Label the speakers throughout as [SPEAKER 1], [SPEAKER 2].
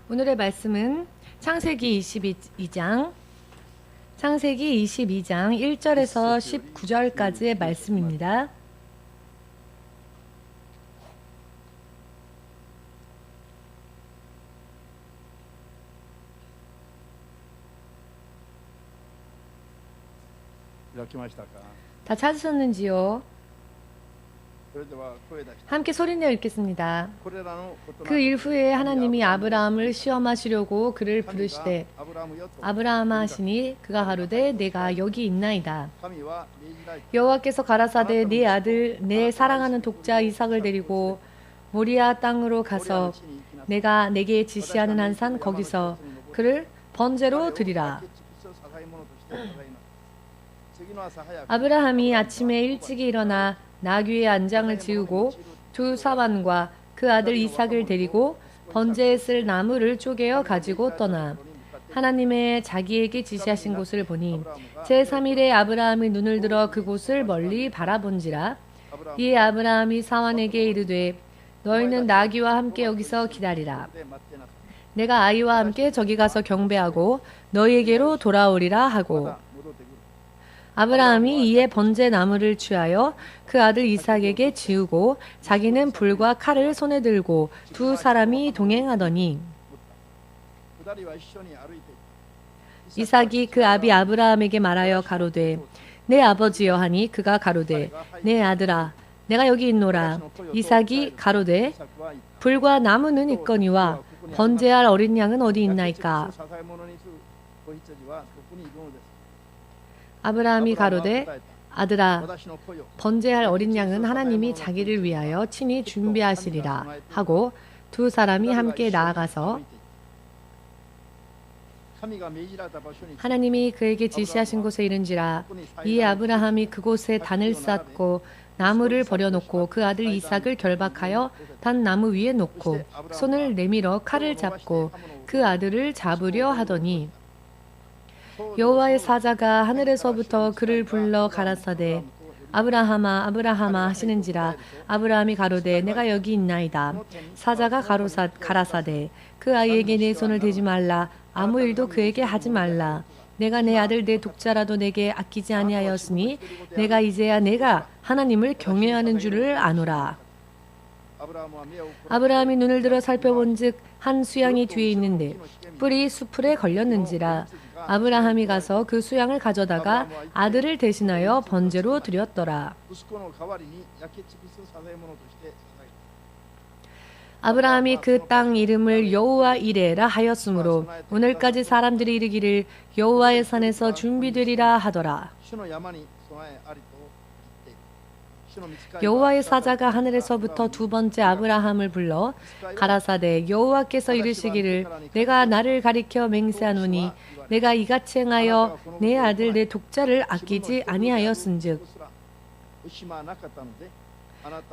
[SPEAKER 1] 오늘의 말씀은 창세기 22장 1절에서 19절까지의 말씀입니다. 다 찾으셨는지요? 함께 소리내어 읽겠습니다. 그 일 후에 하나님이 아브라함을 시험하시려고 그를 부르시되 아브라함아 하시니 그가 가로되 내가 여기 있나이다. 여호와께서 가라사대 네 아들 내 사랑하는 독자 이삭을 데리고 모리아 땅으로 가서 내가 내게 지시하는 한 산 거기서 그를 번제로 드리라. 아브라함이 아침에 일찍이 일어나 나귀의 안장을 지우고 두 사환과 그 아들 이삭을 데리고 번제에 쓸 나무를 쪼개어 가지고 떠나 하나님의 자기에게 지시하신 곳을 보니 제3일에 아브라함이 눈을 들어 그곳을 멀리 바라본지라. 이에 아브라함이 사환에게 이르되 너희는 나귀와 함께 여기서 기다리라. 내가 아이와 함께 저기 가서 경배하고 너희에게로 돌아오리라 하고 아브라함이 이에 번제 나무를 취하여 그 아들 이삭에게 지우고 자기는 불과 칼을 손에 들고 두 사람이 동행하더니 이삭이 그 아비 아브라함에게 말하여 가로되 내 아버지여 하니 그가 가로되 내 아들아 내가 여기 있노라. 이삭이 가로되 불과 나무는 있거니와 번제할 어린 양은 어디 있나이까. 아브라함이 가로되 아들아 번제할 어린 양은 하나님이 자기를 위하여 친히 준비하시리라 하고 두 사람이 함께 나아가서 하나님이 그에게 지시하신 곳에 이른지라. 이에 아브라함이 그곳에 단을 쌓고 나무를 버려놓고 그 아들 이삭을 결박하여 단 나무 위에 놓고 손을 내밀어 칼을 잡고 그 아들을 잡으려 하더니 여호와의 사자가 하늘에서부터 그를 불러 가라사대 아브라함아 아브라함아 하시는지라. 아브라함이 가로되 내가 여기 있나이다. 사자가 가라사대 그 아이에게 내 손을 대지 말라. 아무 일도 그에게 하지 말라. 내가 내 아들 내 독자라도 내게 아끼지 아니하였으니 내가 이제야 내가 하나님을 경외하는 줄을 아노라. 아브라함이 눈을 들어 살펴본즉 한 수양이 뒤에 있는데 뿔이 수풀에 걸렸는지라. 아브라함이 가서 그 수양을 가져다가 아들을 대신하여 번제로 드렸더라. 아브라함이 그 땅 이름을 여호와 이레라 하였으므로 오늘까지 사람들이 이르기를 여호와의 산에서 준비되리라 하더라. 여호와의 사자가 하늘에서부터 두 번째 아브라함을 불러 가라사대 여호와께서 이르시기를 내가 나를 가리켜 맹세하노니 내가 이같이 행하여 내 아들 내 독자를 아끼지 아니하였은즉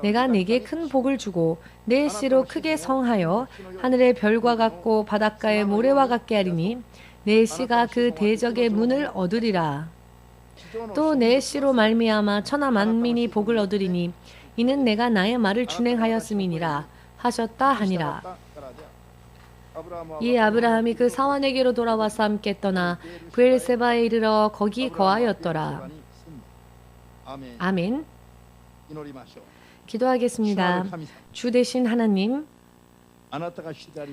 [SPEAKER 1] 내가 네게 큰 복을 주고 내 씨로 크게 성하여 하늘의 별과 같고 바닷가의 모래와 같게 하리니 내 씨가 그 대적의 문을 얻으리라. 또 내 씨로 말미암아 천하 만민이 복을 얻으리니 이는 내가 나의 말을 준행하였음이니라 하셨다 하니라. 이에 아브라함이 그 사환에게로 돌아와서 함께 떠나 브엘세바에 이르러 거기 거하였더라. 아멘. 기도하겠습니다. 주 되신 하나님,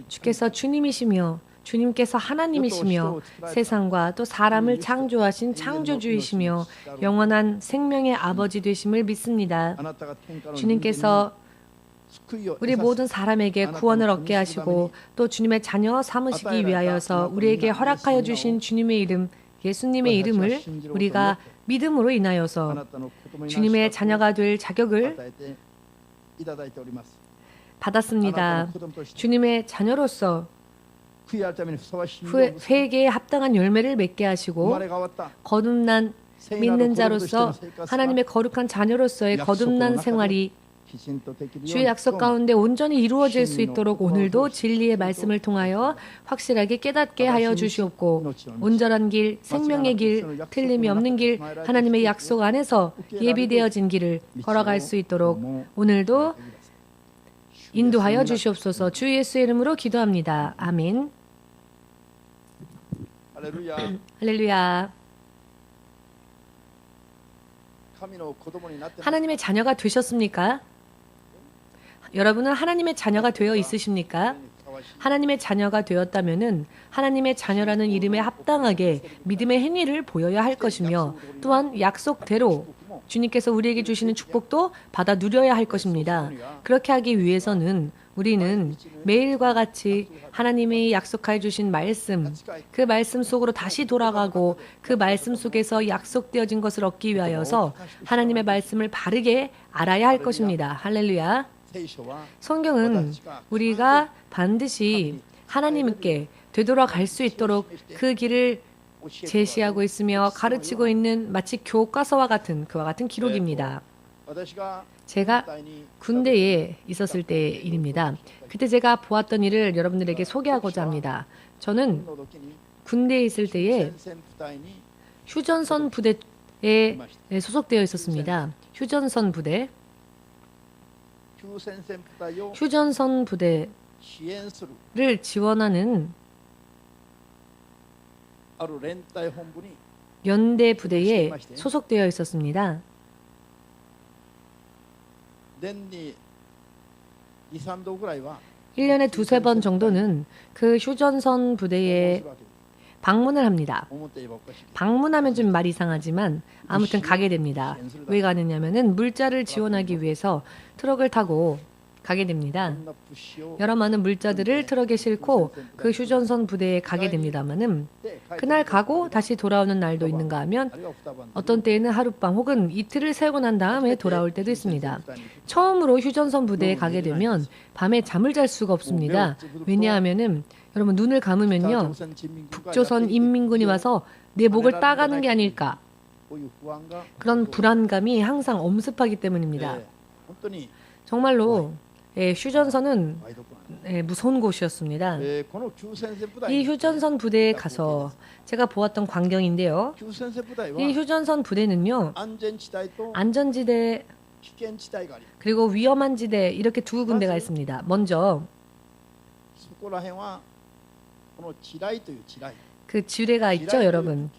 [SPEAKER 1] 주께서 주님이시며 주님께서 하나님이시며 세상과 또 사람을 창조하신 창조주이시며 영원한 생명의 아버지 되심을 믿습니다. 주님께서 우리 모든 사람에게 구원을 얻게 하시고 또 주님의 자녀 삼으시기 위하여서 우리에게 허락하여 주신 주님의 이름, 예수님의 이름을 우리가 믿음으로 인하여서 주님의 자녀가 될 자격을 받았습니다. 주님의 자녀로서 회개에 합당한 열매를 맺게 하시고 거듭난 믿는 자로서 하나님의 거룩한 자녀로서의 거듭난 생활이 주의 약속 가운데 온전히 이루어질 수 있도록 오늘도 진리의 말씀을 통하여 확실하게 깨닫게 하여 주시옵고 온전한 길, 생명의 길, 틀림이 없는 길, 하나님의 약속 안에서 예비되어진 길을 걸어갈 수 있도록 오늘도 인도하여 주시옵소서. 주 예수의 이름으로 기도합니다. 아멘.
[SPEAKER 2] 할렐루야.
[SPEAKER 1] 할렐루야. 하나님의 자녀가 되셨습니까? 여러분은 하나님의 자녀가 되어 있으십니까? 하나님의 자녀가 되었다면은 하나님의 자녀라는 이름에 합당하게 믿음의 행위를 보여야 할 것이며 또한 약속대로 주님께서 우리에게 주시는 축복도 받아 누려야 할 것입니다. 그렇게 하기 위해서는 우리는 매일과 같이 하나님이 약속하여 주신 말씀, 그 말씀 속으로 다시 돌아가고 그 말씀 속에서 약속되어진 것을 얻기 위하여서 하나님의 말씀을 바르게 알아야 할 것입니다. 할렐루야. 성경은 우리가 반드시 하나님께 되돌아갈 수 있도록 그 길을 제시하고 있으며 가르치고 있는 마치 교과서와 같은 그와 같은 기록입니다. 제가 군대에 있었을 때의 일입니다. 그때 제가 보았던 일을 여러분들에게 소개하고자 합니다. 저는 군대에 있을 때에 휴전선 부대에 소속되어 있었습니다. 휴전선 부대. 휴전선 부대를 지원하는 연대 부대에 소속되어 있었습니다. 1년에 두세 번 정도는 그 휴전선 부대에 방문을 합니다. 방문하면 좀 말이 이상하지만 아무튼 가게 됩니다. 왜 가느냐면은 물자를 지원하기 위해서 트럭을 타고 가게 됩니다. 여러 많은 물자들을 트럭에 싣고 그 휴전선 부대에 가게 됩니다만은 그날 가고 다시 돌아오는 날도 있는가 하면 어떤 때에는 하룻밤 혹은 이틀을 세우고 난 다음에 돌아올 때도 있습니다. 처음으로 휴전선 부대에 가게 되면 밤에 잠을 잘 수가 없습니다. 왜냐하면은 여러분 눈을 감으면요 북조선 인민군이 와서 내 목을 따가는 게 아닐까 그런 불안감이 항상 엄습하기 때문입니다. 정말로 휴전선은 무서운 곳이었습니다. 이 휴전선 부대에 가서 제가 보았던 광경인데요. 이 휴전선 부대는요. 안전지대 그리고 위험한 지대 이렇게 두 군데가 있습니다. 먼저 그 지뢰가 있죠, 여러분.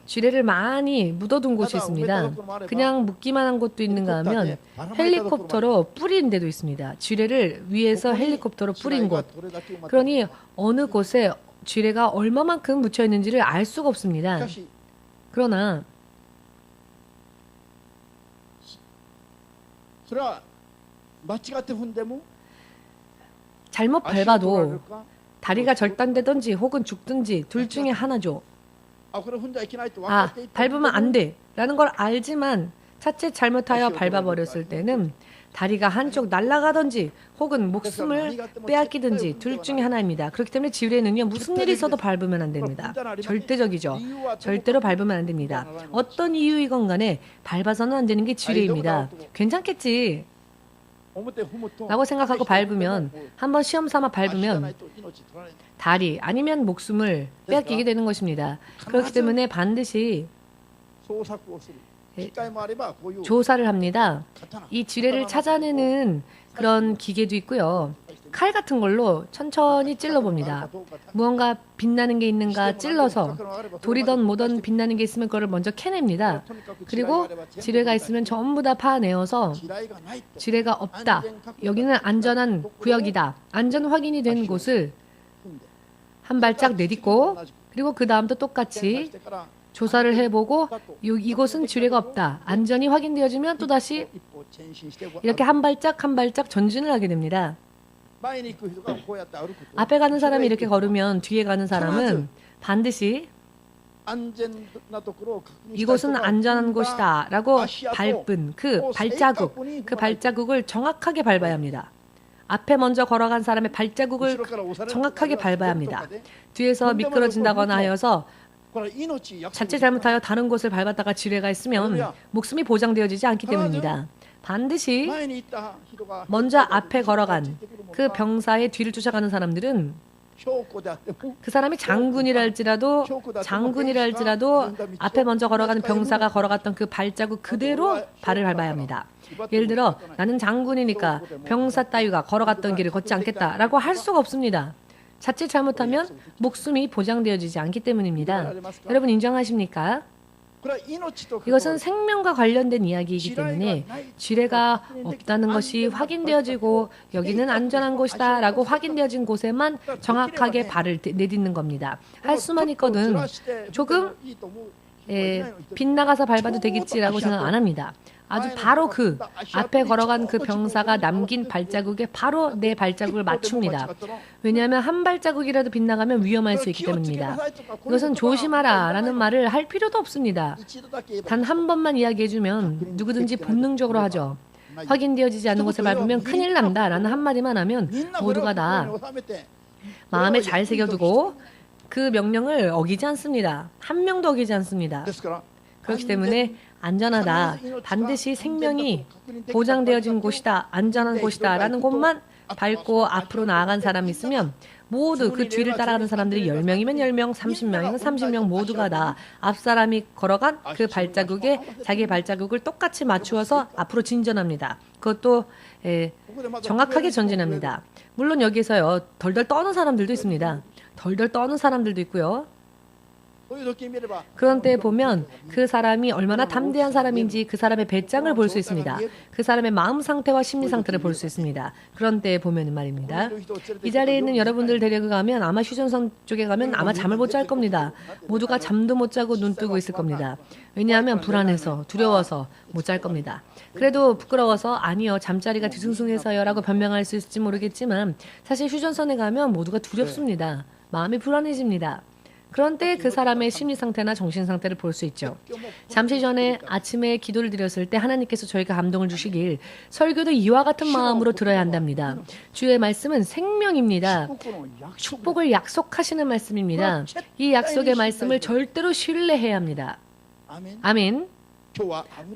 [SPEAKER 1] 지뢰를 많이 묻어둔 곳이 있습니다. 그냥 묻기만 한 곳도 있는가 하면 헬리콥터로 뿌린 데도 있습니다. 지뢰를 위에서 헬리콥터로 뿌린 곳. 그러니 어느 곳에 지뢰가 얼마만큼 묻혀 있는지를 알 수가 없습니다. 그러나 잘못 밟아도 다리가 절단되든지 혹은 죽든지 둘 중에 하나죠. 밟으면 안 돼 라는 걸 알지만 차체 잘못하여 밟아버렸을 때는 다리가 한쪽 날아가든지 혹은 목숨을 빼앗기든지 둘 중에 하나입니다. 그렇기 때문에 지뢰는요 무슨 일이 있어도 밟으면 안 됩니다. 절대적이죠. 절대로 밟으면 안 됩니다. 어떤 이유이건 간에 밟아서는 안 되는 게 지뢰입니다. 괜찮겠지 라고 생각하고 밟으면 한번 시험 삼아 밟으면 다리 아니면 목숨을 빼앗기게 되는 것입니다. 그렇기 때문에 반드시 조사를 합니다. 이 지뢰를 찾아내는 그런 기계도 있고요. 칼 같은 걸로 천천히 찔러봅니다. 무언가 빛나는 게 있는가 찔러서 돌이든 뭐든 빛나는 게 있으면 그걸 먼저 캐냅니다. 그리고 지뢰가 있으면 전부 다 파내어서 지뢰가 없다. 여기는 안전한 구역이다. 안전 확인이 된 곳을 한 발짝 내딛고 그리고 그 다음도 똑같이 조사를 해보고 이곳은 지뢰가 없다. 안전이 확인되어지면 또다시 이렇게 한 발짝 한 발짝 전진을 하게 됩니다. 앞에 가는 사람이 이렇게 걸으면 뒤에 가는 사람은 반드시 이곳은 안전한 곳이다 라고 밟은 그 발자국을 정확하게 밟아야 합니다. 앞에 먼저 걸어간 사람의 발자국을 정확하게 밟아야 합니다. 뒤에서 미끄러진다거나 하여서 자칫 잘못하여 다른 곳을 밟았다가 지뢰가 있으면 목숨이 보장되어지지 않기 때문입니다. 반드시 먼저 앞에 걸어간 그 병사의 뒤를 쫓아가는 사람들은 그 사람이 장군이랄지라도 앞에 먼저 걸어가는 병사가 걸어갔던 그 발자국 그대로 발을 밟아야 합니다. 예를 들어 나는 장군이니까 병사 따위가 걸어갔던 길을 걷지 않겠다라고 할 수가 없습니다. 자칫 잘못하면 목숨이 보장되어지지 않기 때문입니다. 여러분 인정하십니까? 이것은 생명과 관련된 이야기이기 때문에 지뢰가 없다는 것이 확인되어지고 여기는 안전한 곳이다 라고 확인되어진 곳에만 정확하게 발을 내딛는 겁니다. 할 수만 있거든 조금 빗나가서 밟아도 되겠지라고 생각 안 합니다. 아주 바로 그 앞에 걸어간 그 병사가 남긴 발자국에 바로 내 발자국을 맞춥니다. 왜냐하면 한 발자국이라도 빗나가면 위험할 수 있기 때문입니다. 이것은 조심하라 라는 말을 할 필요도 없습니다. 단 한 번만 이야기해주면 누구든지 본능적으로 하죠. 확인되어지지 않는 곳을 밟으면 큰일 난다 라는 한마디만 하면 모두가 다 마음에 잘 새겨두고 그 명령을 어기지 않습니다. 한 명도 어기지 않습니다. 그렇기 때문에 안전하다, 반드시 생명이 보장되어진 곳이다, 안전한 곳이다 라는 곳만 밟고 앞으로 나아간 사람이 있으면 모두 그 뒤를 따라가는 사람들이 10명이면 10명, 30명이면 30명 모두가 다 앞사람이 걸어간 그 발자국에 자기 발자국을 똑같이 맞추어서 앞으로 진전합니다. 그것도 정확하게 전진합니다. 물론 여기서요 덜덜 떠는 사람들도 있습니다. 덜덜 떠는 사람들도 있고요. 그런 때에 보면 그 사람이 얼마나 담대한 사람인지 그 사람의 배짱을 볼 수 있습니다. 그 사람의 마음 상태와 심리 상태를 볼 수 있습니다. 그런 때에 보면 말입니다. 이 자리에 있는 여러분들 데리고 가면 아마 휴전선 쪽에 가면 아마 잠을 못 잘 겁니다. 모두가 잠도 못 자고 눈 뜨고 있을 겁니다. 왜냐하면 불안해서 두려워서 못 잘 겁니다. 그래도 부끄러워서 아니요 잠자리가 뒤숭숭해서요 라고 변명할 수 있을지 모르겠지만 사실 휴전선에 가면 모두가 두렵습니다. 마음이 불안해집니다. 그런 때 그 사람의 심리 상태나 정신 상태를 볼 수 있죠. 잠시 전에 아침에 기도를 드렸을 때 하나님께서 저희가 감동을 주시길 설교도 이와 같은 마음으로 들어야 한답니다. 주의 말씀은 생명입니다. 축복을 약속하시는 말씀입니다. 이 약속의 말씀을 절대로 신뢰해야 합니다. 아멘.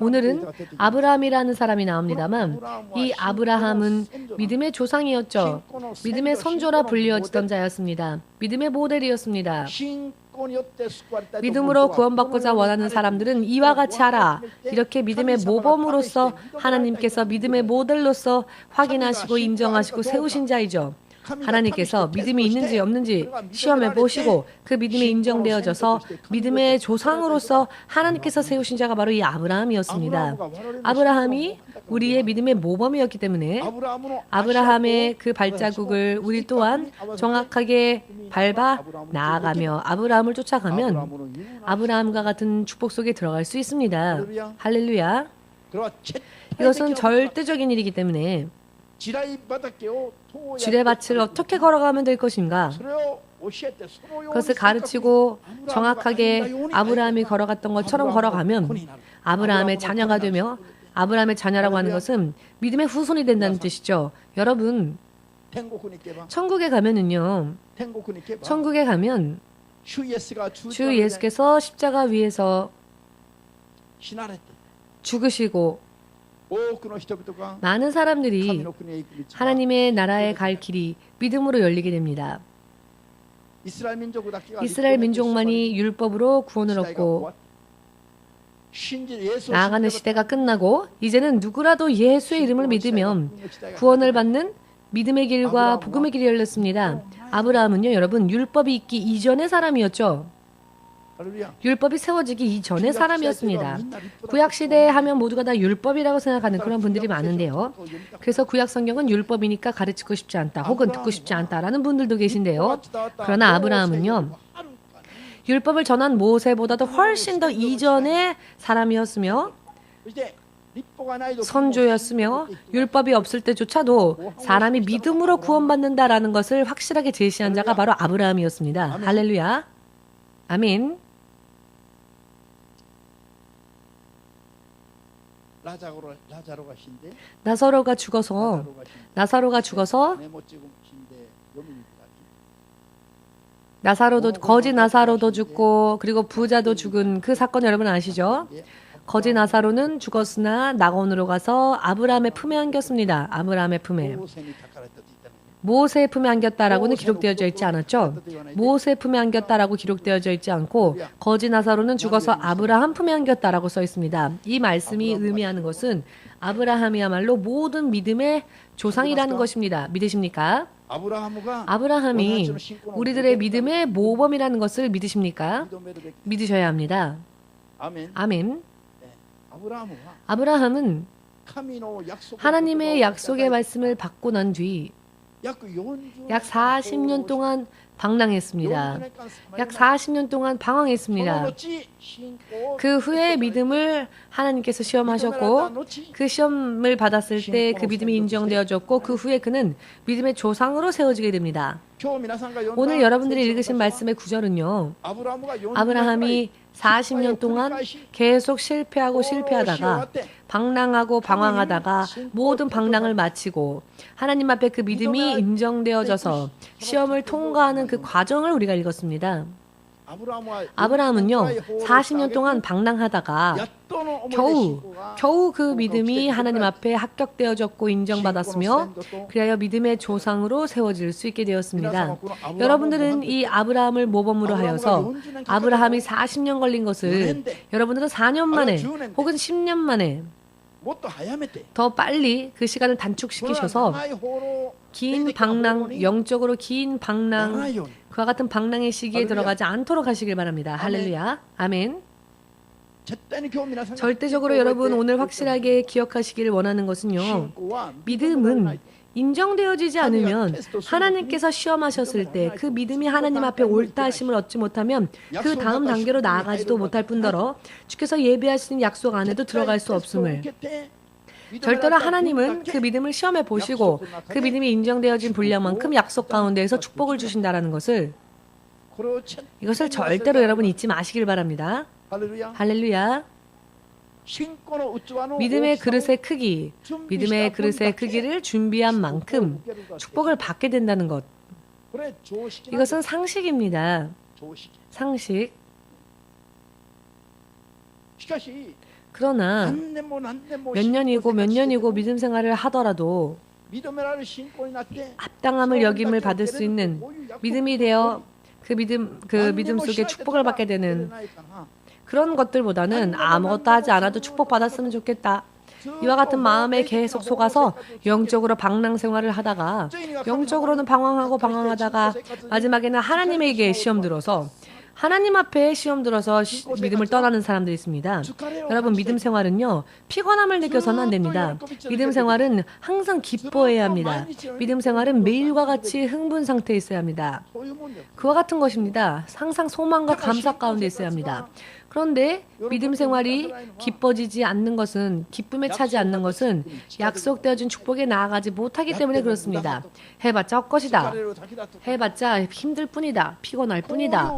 [SPEAKER 1] 오늘은 아브라함이라는 사람이 나옵니다만 이 아브라함은 믿음의 조상이었죠. 믿음의 선조라 불리어지던 자였습니다. 믿음의 모델이었습니다. 믿음으로 구원받고자 원하는 사람들은 이와 같이 하라. 이렇게 믿음의 모범으로서 하나님께서 믿음의 모델로서 확인하시고 인정하시고 세우신 자이죠. 하나님께서 믿음이 있는지 없는지 시험해 보시고 그 믿음이 인정되어져서 믿음의 조상으로서 하나님께서 세우신 자가 바로 이 아브라함이었습니다. 아브라함이 우리의 믿음의 모범이었기 때문에 아브라함의 그 발자국을 우리 또한 정확하게 밟아 나아가며 아브라함을 쫓아가면 아브라함과 같은 축복 속에 들어갈 수 있습니다. 할렐루야. 이것은 절대적인 일이기 때문에 지뢰밭을 어떻게 걸어가면 될 것인가? 그것을 가르치고 정확하게 아브라함이 걸어갔던 것처럼 걸어가면 아브라함의 자녀가 되며 아브라함의 자녀라고 하는 것은 믿음의 후손이 된다는 뜻이죠. 여러분, 천국에 가면은요. 천국에 가면 주 예수께서 십자가 위에서 죽으시고 많은 사람들이 하나님의 나라에 갈 길이 믿음으로 열리게 됩니다. 이스라엘 민족만이 율법으로 구원을 얻고 나아가는 시대가 끝나고 이제는 누구라도 예수의 이름을 믿으면 구원을 받는 믿음의 길과 복음의 길이 열렸습니다. 아브라함은요, 여러분, 율법이 있기 이전의 사람이었죠. 율법이 세워지기 이전의 사람이었습니다. 구약시대에 하면 모두가 다 율법이라고 생각하는 그런 분들이 많은데요. 그래서 구약성경은 율법이니까 가르치고 싶지 않다 혹은 듣고 싶지 않다라는 분들도 계신데요. 그러나 아브라함은요. 율법을 전한 모세보다도 훨씬 더 이전의 사람이었으며 선조였으며 율법이 없을 때조차도 사람이 믿음으로 구원받는다라는 것을 확실하게 제시한 자가 바로 아브라함이었습니다. 할렐루야. 아멘. 나사로가 죽어서 거지 나사로도 죽고 그리고 부자도 죽은 그 사건 여러분 아시죠? 거지 나사로는 죽었으나 낙원으로 가서 아브라함의 품에 안겼습니다. 아브라함의 품에. 모세의 품에 안겼다라고는 기록되어져 있지 않았죠. 모세의 품에 안겼다라고 기록되어져 있지 않고 거지 나사로는 죽어서 아브라함 품에 안겼다라고 써 있습니다. 이 말씀이 의미하는 것은 아브라함이야말로 모든 믿음의 조상이라는 것입니다. 믿으십니까? 아브라함이 우리들의 믿음의 모범이라는 것을 믿으십니까? 믿으셔야 합니다. 아멘. 아브라함은 하나님의 약속의 말씀을 받고 난 뒤 약 40년 동안 방랑했습니다. 약 40년 동안 방황했습니다. 그 후에 믿음을 하나님께서 시험하셨고 그 시험을 받았을 때 그 믿음이 인정되어졌고 그 후에 그는 믿음의 조상으로 세워지게 됩니다. 오늘 여러분들이 읽으신 말씀의 구절은요. 아브라함이 40년 동안 계속 실패하다가 방랑하고 방황하다가 모든 방랑을 마치고 하나님 앞에 그 믿음이 인정되어져서 시험을 통과하는 그 과정을 우리가 읽었습니다. 아브라함은요 40년 동안 방랑하다가 겨우 그 믿음이 하나님 앞에 합격되어졌고 인정받았으며 그리하여 믿음의 조상으로 세워질 수 있게 되었습니다. 여러분들은 이 아브라함을 모범으로 하여서 아브라함이 40년 걸린 것을 여러분들은 4년 만에 혹은 10년 만에 더 빨리 그 시간을 단축시키셔서 긴 방랑, 영적으로 긴 방랑, 그와 같은 방랑의 시기에 들어가지 않도록 하시길 바랍니다. 할렐루야. 아멘. 절대적으로 여러분 오늘 확실하게 기억하시기를 원하는 것은요. 믿음은 인정되어지지 않으면 하나님께서 시험하셨을 때 그 믿음이 하나님 앞에 옳다 하심을 얻지 못하면 그 다음 단계로 나아가지도 못할 뿐더러 주께서 예비하시는 약속 안에도 들어갈 수 없음을 절대로 하나님은 그 믿음을 시험해 보시고 그 믿음이 인정되어진 분량만큼 약속 가운데에서 축복을 주신다라는 것을 이것을 절대로 여러분 잊지 마시길 바랍니다. 할렐루야. 믿음의 그릇의 크기, 믿음의 그릇의 크기를 준비한 만큼 축복을 받게 된다는 것. 이것은 상식입니다. 상식. 그러나 몇 년이고 믿음 생활을 하더라도 합당함을 여김을 받을 수 있는 믿음이 되어 그 믿음 속에 축복을 받게 되는 그런 것들보다는 아무것도 하지 않아도 축복받았으면 좋겠다. 이와 같은 마음에 계속 속아서 영적으로 방랑 생활을 하다가 영적으로는 방황하다가 마지막에는 하나님에게 시험 들어서 하나님 앞에 시험 들어서 믿음을 떠나는 사람들이 있습니다. 여러분 믿음 생활은요. 피곤함을 느껴서는 안 됩니다. 믿음 생활은 항상 기뻐해야 합니다. 믿음 생활은 매일과 같이 흥분 상태에 있어야 합니다. 그와 같은 것입니다. 항상 소망과 감사 가운데 있어야 합니다. 그런데 믿음 생활이 기뻐지지 않는 것은 기쁨에 차지 않는 것은 약속되어진 축복에 나아가지 못하기 때문에 그렇습니다. 해봤자 헛것이다. 해봤자 힘들 뿐이다. 피곤할 뿐이다.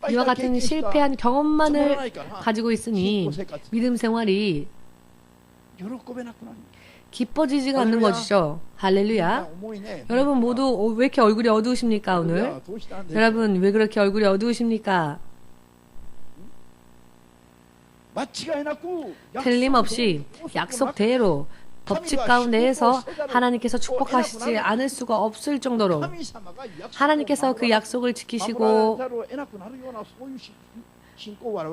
[SPEAKER 1] 이와 같은 실패한 경험만을 가지고 있으니 믿음 생활이 기뻐지지가 않는 것이죠. 할렐루야. 여러분 모두 왜 이렇게 얼굴이 어두우십니까 오늘? 여러분 왜 그렇게 얼굴이 어두우십니까? 틀림없이 약속대로 법칙 가운데에서 하나님께서 축복하시지 않을 수가 없을 정도로 하나님께서 그 약속을 지키시고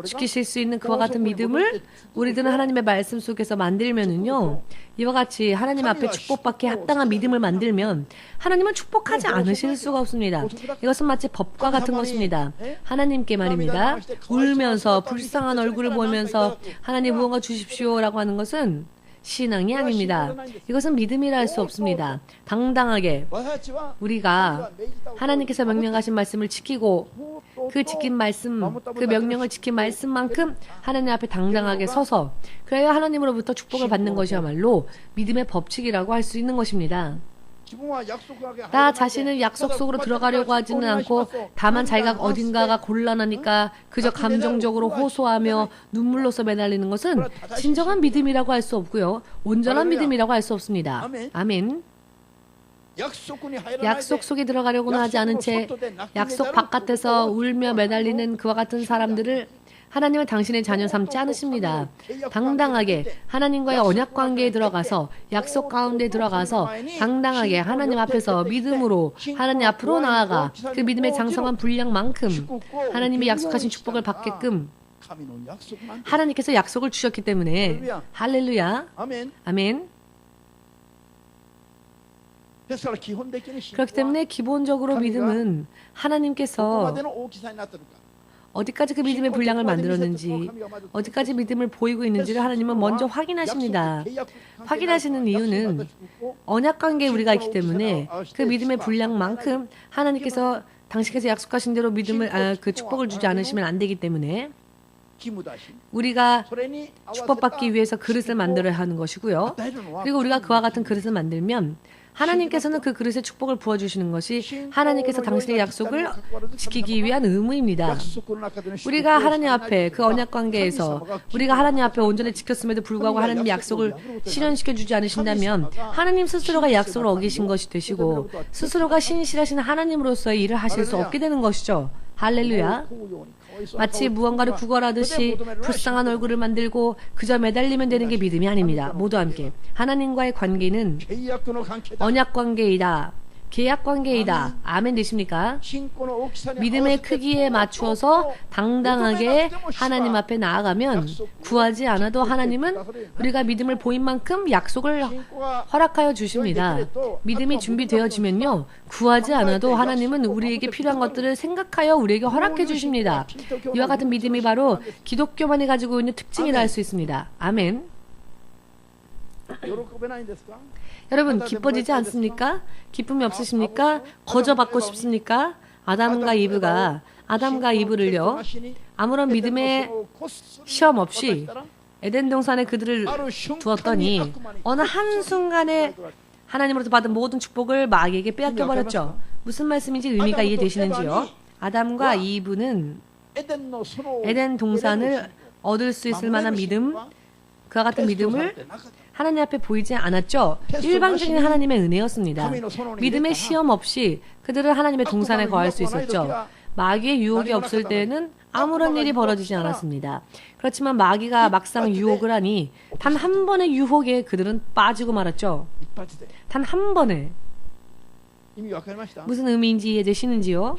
[SPEAKER 1] 지키실 수 있는 그와 같은 믿음을 우리들은 하나님의 말씀 속에서 만들면은요 이와 같이 하나님 앞에 축복받기에 합당한 믿음을 만들면 하나님은 축복하지 않으실 수가 없습니다. 이것은 마치 법과 같은 것입니다. 하나님께 말입니다. 울면서 불쌍한 얼굴을 보면서 하나님 무언가 주십시오라고 하는 것은 신앙이 아닙니다. 이것은 믿음이라 할 수 없습니다. 당당하게 우리가 하나님께서 명령하신 말씀을 지키고 그 지킨 말씀, 그 명령을 지킨 말씀만큼 하나님 앞에 당당하게 서서 그래야 하나님으로부터 축복을 받는 것이야말로 믿음의 법칙이라고 할 수 있는 것입니다. 나 자신을 약속 속으로 들어가려고 하지는 않고 다만 자기가 어딘가가 곤란하니까 그저 감정적으로 호소하며 눈물로서 매달리는 것은 진정한 믿음이라고 할 수 없고요. 온전한 믿음이라고 할 수 없습니다. 아멘. 약속 속에 들어가려고는 하지 않은 채 약속 바깥에서 울며 매달리는 그와 같은 사람들을 하나님은 당신의 자녀 삼지 않으십니다. 당당하게 하나님과의 언약 관계에 들어가서 약속 가운데 들어가서 당당하게 하나님 앞에서 믿음으로 하나님 앞으로 나아가 그 믿음의 장성한 분량만큼 하나님이 약속하신 축복을 받게끔 하나님께서 약속을 주셨기 때문에 할렐루야. 아멘. 그렇기 때문에 기본적으로 믿음은 하나님께서 어디까지 그 믿음의 분량을 만들었는지, 어디까지 믿음을 보이고 있는지를 하나님은 먼저 확인하십니다. 확인하시는 이유는 언약 관계에 우리가 있기 때문에 그 믿음의 분량만큼 하나님께서 당신께서 약속하신 대로 믿음을 그 축복을 주지 않으시면 안 되기 때문에 우리가 축복받기 위해서 그릇을 만들어야 하는 것이고요. 그리고 우리가 그와 같은 그릇을 만들면 하나님께서는 그 그릇에 축복을 부어주시는 것이 하나님께서 당신의 약속을 지키기 위한 의무입니다. 우리가 하나님 앞에 그 언약 관계에서 우리가 하나님 앞에 온전히 지켰음에도 불구하고 하나님의 약속을 실현시켜주지 않으신다면 하나님 스스로가 약속을 어기신 것이 되시고 스스로가 신실하신 하나님으로서의 일을 하실 수 없게 되는 것이죠. 할렐루야. 마치 무언가를 구걸하듯이 불쌍한 얼굴을 만들고 그저 매달리면 되는 게 믿음이 아닙니다. 모두 함께 하나님과의 관계는 언약 관계이다. 계약 관계이다. 아멘 되십니까? 믿음의 크기에 맞추어서 당당하게 하나님 앞에 나아가면 구하지 않아도 하나님은 우리가 믿음을 보인 만큼 약속을 허락하여 주십니다. 믿음이 준비되어지면요, 구하지 않아도 하나님은 우리에게 필요한 것들을 생각하여 우리에게 허락해 주십니다. 이와 같은 믿음이 바로 기독교만이 가지고 있는 특징이라 할 수 있습니다. 아멘. 여러분 기뻐지지 않습니까? 기쁨이 없으십니까? 거저받고 싶습니까? 아담과 이브를요, 아무런 믿음의 시험 없이 에덴 동산에 그들을 두었더니 어느 한순간에 하나님으로부터 받은 모든 축복을 마귀에게 빼앗겨 버렸죠. 무슨 말씀인지 의미가 이해되시는지요? 아담과 이브는 에덴 동산을 얻을 수 있을 만한 믿음, 그와 같은 믿음을 하나님 앞에 보이지 않았죠. 일방적인 하나님의 은혜였습니다. 믿음의 시험 없이 그들은 하나님의 동산에 거할 수 있었죠. 마귀의 유혹이 없을 때에는 아무런 일이 벌어지지 않았습니다. 그렇지만 마귀가 막상 유혹을 하니 단 한 번의 유혹에 그들은 빠지고 말았죠. 단 한 번에. 무슨 의미인지 이해되시는지요?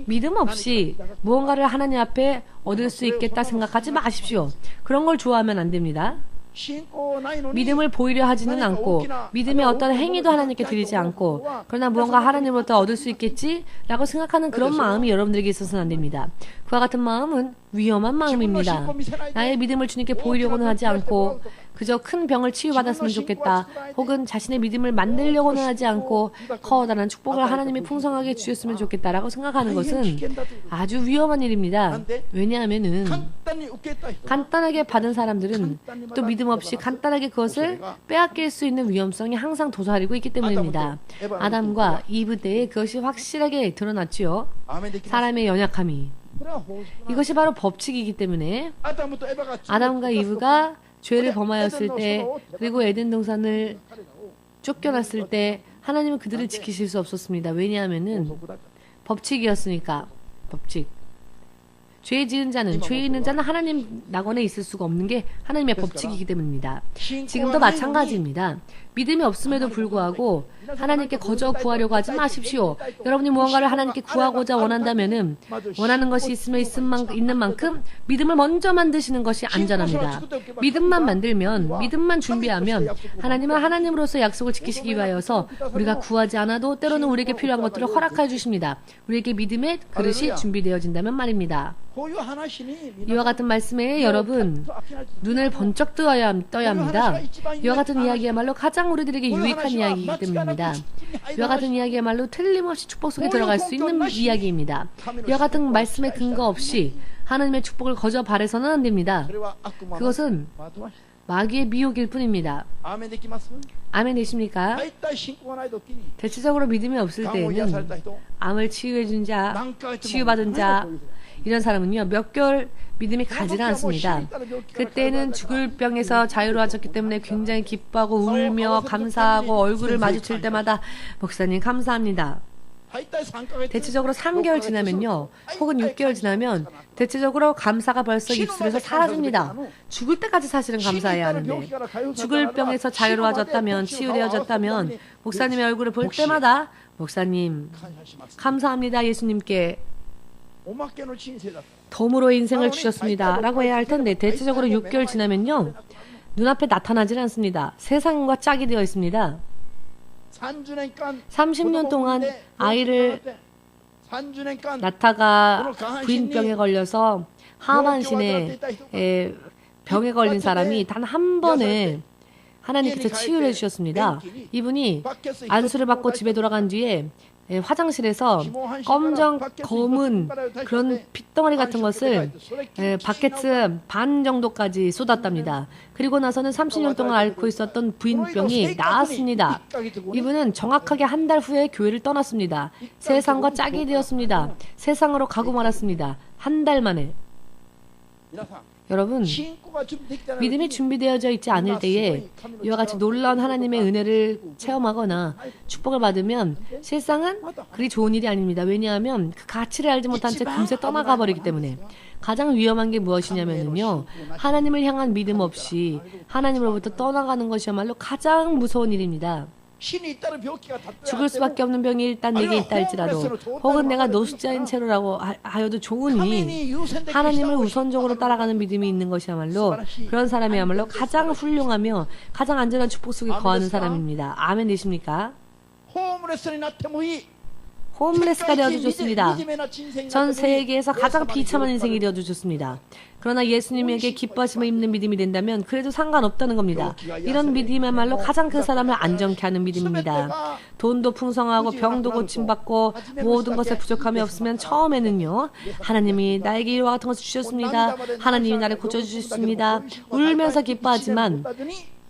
[SPEAKER 1] 믿음 없이 무언가를 하나님 앞에 얻을 수 있겠다 생각하지 마십시오. 그런 걸 좋아하면 안 됩니다. 믿음을 보이려 하지는 않고 믿음의 어떤 행위도 하나님께 드리지 않고 그러나 무언가 하나님으로부터 얻을 수 있겠지라고 생각하는 그런 마음이 여러분들에게 있어서는 안 됩니다. 그와 같은 마음은 위험한 마음입니다. 나의 믿음을 주님께 보이려고는 하지 않고 그저 큰 병을 치유받았으면 좋겠다, 혹은 자신의 믿음을 만들려고는 하지 않고 커다란 축복을 하나님이 풍성하게 주셨으면 좋겠다라고 생각하는 것은 아주 위험한 일입니다. 왜냐하면은 간단하게 받은 사람들은 또 믿음 없이 간단하게 그것을 빼앗길 수 있는 위험성이 항상 도사리고 있기 때문입니다. 아담과 이브 때에 그것이 확실하게 드러났지요. 사람의 연약함이. 이것이 바로 법칙이기 때문에 아담과 이브가 죄를 범하였을 때, 그리고 에덴 동산을 쫓겨났을 때 하나님은 그들을 지키실 수 없었습니다. 왜냐하면은 법칙이었으니까. 법칙. 죄 지은 자는, 죄 있는 자는 하나님 낙원에 있을 수가 없는 게 하나님의 법칙이기 때문입니다. 지금도 마찬가지입니다. 믿음이 없음에도 불구하고 하나님께 거저 구하려고 하지 마십시오. 여러분이 무언가를 하나님께 구하고자 원한다면은 원하는 것이 있는 만큼 믿음을 먼저 만드시는 것이 안전합니다. 믿음만 만들면, 믿음만 준비하면 하나님은 하나님으로서 약속을 지키시기 위하여서 우리가 구하지 않아도 때로는 우리에게 필요한 것들을 허락해 주십니다. 우리에게 믿음의 그릇이 준비되어진다면 말입니다. 이와 같은 말씀에 여러분 눈을 번쩍 떠야 합니다. 이와 같은 이야기야말로 가장 우리들에게 유익한 이야기이기 때문입니다. 이와 같은 이야기야말로 틀림없이 축복 속에 들어갈 수 있는 이야기입니다. 이와 같은 말씀에 근거 없이 하나님의 축복을 거저 바라서는 안 됩니다. 그것은 마귀의 미혹일 뿐입니다. 아멘 되십니까? 대체적으로 믿음이 없을 때에는 암을 치유해준 자, 치유받은 자, 이런 사람은요, 몇 개월 믿음이 가지가 않습니다. 그때는 죽을 병에서 자유로워졌기 때문에 굉장히 기뻐하고 울며 감사하고 얼굴을 마주칠 때마다 목사님 감사합니다. 대체적으로 3개월 지나면요, 혹은 6개월 지나면 대체적으로 감사가 벌써 입술에서 사라집니다. 죽을 때까지 사실은 감사해야 하는데, 죽을 병에서 자유로워졌다면, 치유되어졌다면 목사님의 얼굴을 볼 때마다 목사님 감사합니다, 예수님께 덤으로 인생을 주셨습니다 라고 해야 할 텐데, 대체적으로 6개월 지나면요 눈앞에 나타나질 않습니다. 세상과 짝이 되어 있습니다. 30년 동안 아이를 낳다가 부인병에 걸려서 하반신에 병에 걸린 사람이 단 한 번에 하나님께서 치유를 해주셨습니다. 이분이 안수를 받고 집에 돌아간 뒤에 화장실에서 검은 그런 핏덩어리 같은 것을 바켓 반 정도까지 쏟았답니다. 그리고 나서는 30년 동안 앓고 있었던 부인병이 나았습니다. 이분은 정확하게 한 달 후에 교회를 떠났습니다. 세상과 짝이 되었습니다. 세상으로 가고 말았습니다. 한 달 만에. 여러분, 믿음이 준비되어져 있지 않을 때에 이와 같이 놀라운 하나님의 은혜를 체험하거나 축복을 받으면 실상은 그리 좋은 일이 아닙니다. 왜냐하면 그 가치를 알지 못한 채 금세 떠나가 버리기 때문에. 가장 위험한 게 무엇이냐면요, 하나님을 향한 믿음 없이 하나님으로부터 떠나가는 것이야말로 가장 무서운 일입니다. 죽을 수밖에 없는 병이 일단 내게 있다 할지라도, 혹은 내가 노숙자인 채로라고 하여도 좋으니 하나님을 우선적으로 따라가는 믿음이 있는 것이야말로, 그런 사람이야말로 가장 훌륭하며 가장 안전한 축복 속에 거하는 사람입니다. 아멘 되십니까? 홈레스가 되어도 좋습니다. 전 세계에서 가장 비참한 인생이 되어도 좋습니다. 그러나 예수님에게 기뻐하심을 입는 믿음이 된다면 그래도 상관없다는 겁니다. 이런 믿음이야말로 가장 그 사람을 안정케 하는 믿음입니다. 돈도 풍성하고 병도 고침받고 모든 것에 부족함이 없으면 처음에는요, 하나님이 나에게 이와 같은 것을 주셨습니다. 하나님이 나를 고쳐주셨습니다. 울면서 기뻐하지만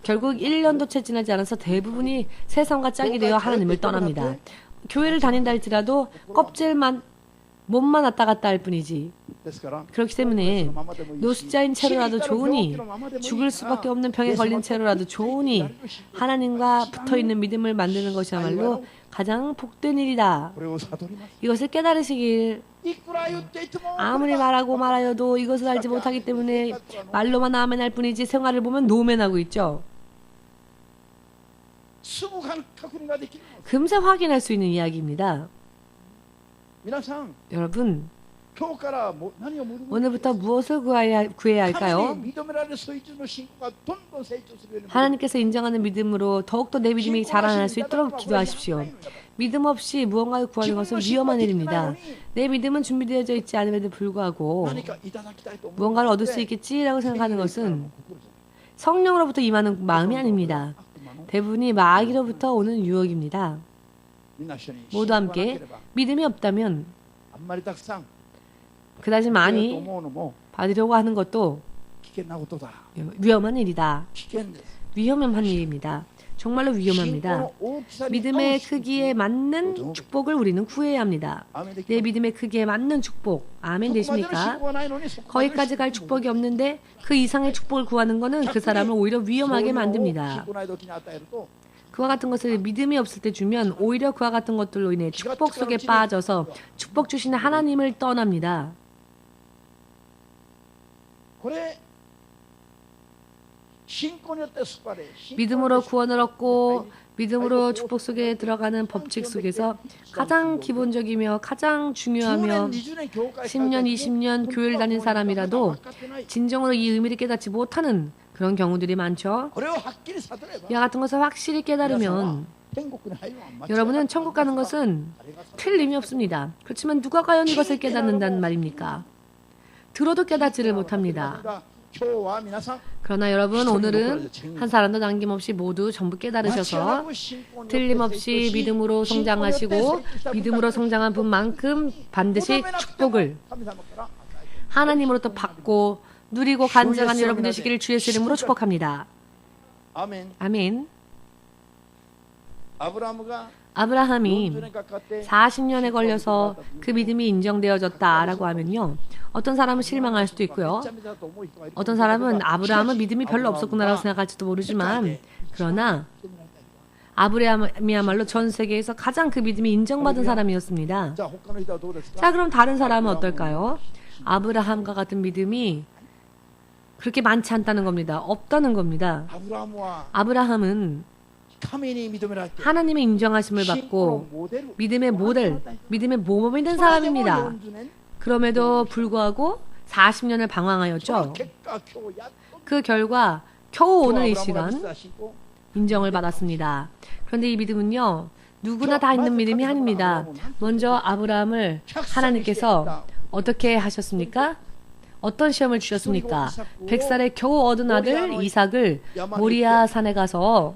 [SPEAKER 1] 결국 1년도 채 지나지 않아서 대부분이 세상과 짝이 되어 하나님을 떠납니다. 교회를 다닌다 할지라도 껍질만, 몸만 왔다 갔다 할 뿐이지. 그렇기 때문에 노숙자인 채로라도 좋으니, 죽을 수밖에 없는 병에 걸린 채로라도 좋으니 하나님과 붙어있는 믿음을 만드는 것이야말로 가장 복된 일이다. 이것을 깨달으시길. 아무리 말하고 말하여도 이것을 알지 못하기 때문에 말로만 아멘할 뿐이지 생활을 보면 노멘하고 있죠. 금세 확인할 수 있는 이야기입니다. 여러분, 오늘부터 무엇을 구해야 할까요? 하나님께서 인정하는 믿음으로 더욱더 내 믿음이 자라날 수 있도록 기도하십시오. 믿음 없이 무언가를 구하는 것은 위험한 일입니다. 내 믿음은 준비되어져 있지 않음에도 불구하고 무언가를 얻을 수 있겠지라고 생각하는 것은 성령으로부터 임하는 마음이 아닙니다. 대부분이 마귀로부터 오는 유혹입니다. 모두 함께 믿음이 없다면 그다지 많이 받으려고 하는 것도 위험한 일이다. 위험한 일입니다. 정말로 위험합니다. 믿음의 크기에 맞는 축복을 우리는 구해야 합니다. 내 믿음의 크기에 맞는 축복. 아멘 되십니까? 거기까지 갈 축복이 없는데 그 이상의 축복을 구하는 것은 그 사람을 오히려 위험하게 만듭니다. 그와 같은 것을 믿음이 없을 때 주면 오히려 그와 같은 것들로 인해 축복 속에 빠져서 축복 주시는 하나님을 떠납니다. 믿음으로 구원을 얻고 믿음으로 축복 속에 들어가는 법칙 속에서 가장 기본적이며 가장 중요하며 10년, 20년 교회를 다닌 사람이라도 진정으로 이 의미를 깨닫지 못하는 그런 경우들이 많죠. 이와 같은 것을 확실히 깨달으면 여러분은 천국 가는 것은 틀림이 없습니다. 그렇지만 누가 과연 이것을 깨닫는다는 말입니까? 들어도 깨닫지를 못합니다. 그러나 여러분, 오늘은 한 사람도 남김없이 모두 전부 깨달으셔서 틀림없이 믿음으로 성장하시고 믿음으로 성장한 분만큼 반드시 축복을 하나님으로부터 받고 누리고 간증한 여러분 되시기를 주의 이름으로 축복합니다. 아멘. 아브라함이 40년에 걸려서 그 믿음이 인정되어졌다라고 하면요, 어떤 사람은 실망할 수도 있고요, 어떤 사람은 아브라함은 믿음이 별로 없었구나라고 생각할지도 모르지만, 그러나 아브라함이야말로 전 세계에서 가장 그 믿음이 인정받은 사람이었습니다. 자, 그럼 다른 사람은 어떨까요? 아브라함과 같은 믿음이 그렇게 많지 않다는 겁니다. 없다는 겁니다. 아브라함은 하나님의 인정하심을 받고 믿음의 모델, 믿음의 모범이 된 사람입니다. 그럼에도 불구하고 40년을 방황하였죠. 그 결과 겨우 오늘 이 시간 인정을 받았습니다. 그런데 이 믿음은요, 누구나 다 있는 믿음이 아닙니다. 먼저 아브라함을 하나님께서 어떻게 하셨습니까? 어떤 시험을 주셨습니까? 100살에 겨우 얻은 아들 이삭을 모리아 산에 가서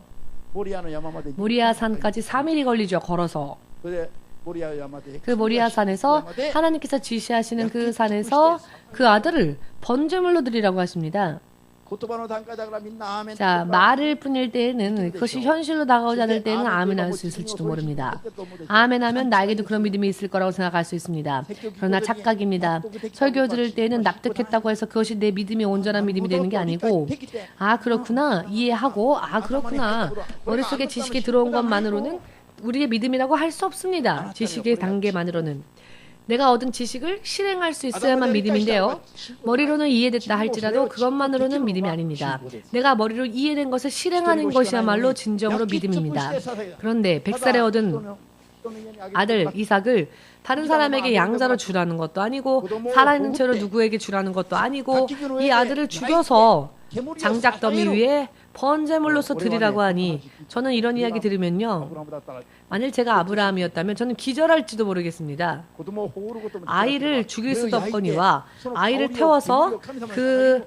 [SPEAKER 1] 모리아 산까지 3일이 걸리죠. 걸어서. 그 모리아 산에서 하나님께서 지시하시는 그 산에서 그 아들을 번제물로 드리라고 하십니다. 자, 말을 뿐일 때에는 그것이 현실로 다가오지 않을 때에는 아멘할 수 있을지도 모릅니다. 아멘하면 나에게도 그런 믿음이 있을 거라고 생각할 수 있습니다. 그러나 착각입니다. 설교 들을 때에는 납득했다고 해서 그것이 내 믿음이 온전한 믿음이 되는 게 아니고, 아 그렇구나 이해하고, 아 그렇구나 머릿속에 지식이 들어온 것만으로는 우리의 믿음이라고 할 수 없습니다. 지식의 단계만으로는. 내가 얻은 지식을 실행할 수 있어야만 믿음인데요. 머리로는 이해됐다 할지라도 그것만으로는 믿음이 아닙니다. 내가 머리로 이해된 것을 실행하는 것이야말로 진정으로 믿음입니다. 그런데 100살에 얻은 아들 이삭을 다른 사람에게 양자로 주라는 것도 아니고 살아있는 채로 누구에게 주라는 것도 아니고 이 아들을 죽여서 장작더미 위에 번제물로서 드리라고 하니, 저는 이런 이야기 들으면요, 만일 제가 아브라함이었다면 저는 기절할지도 모르겠습니다. 아이를 죽일 수도 없거니와 아이를 태워서 그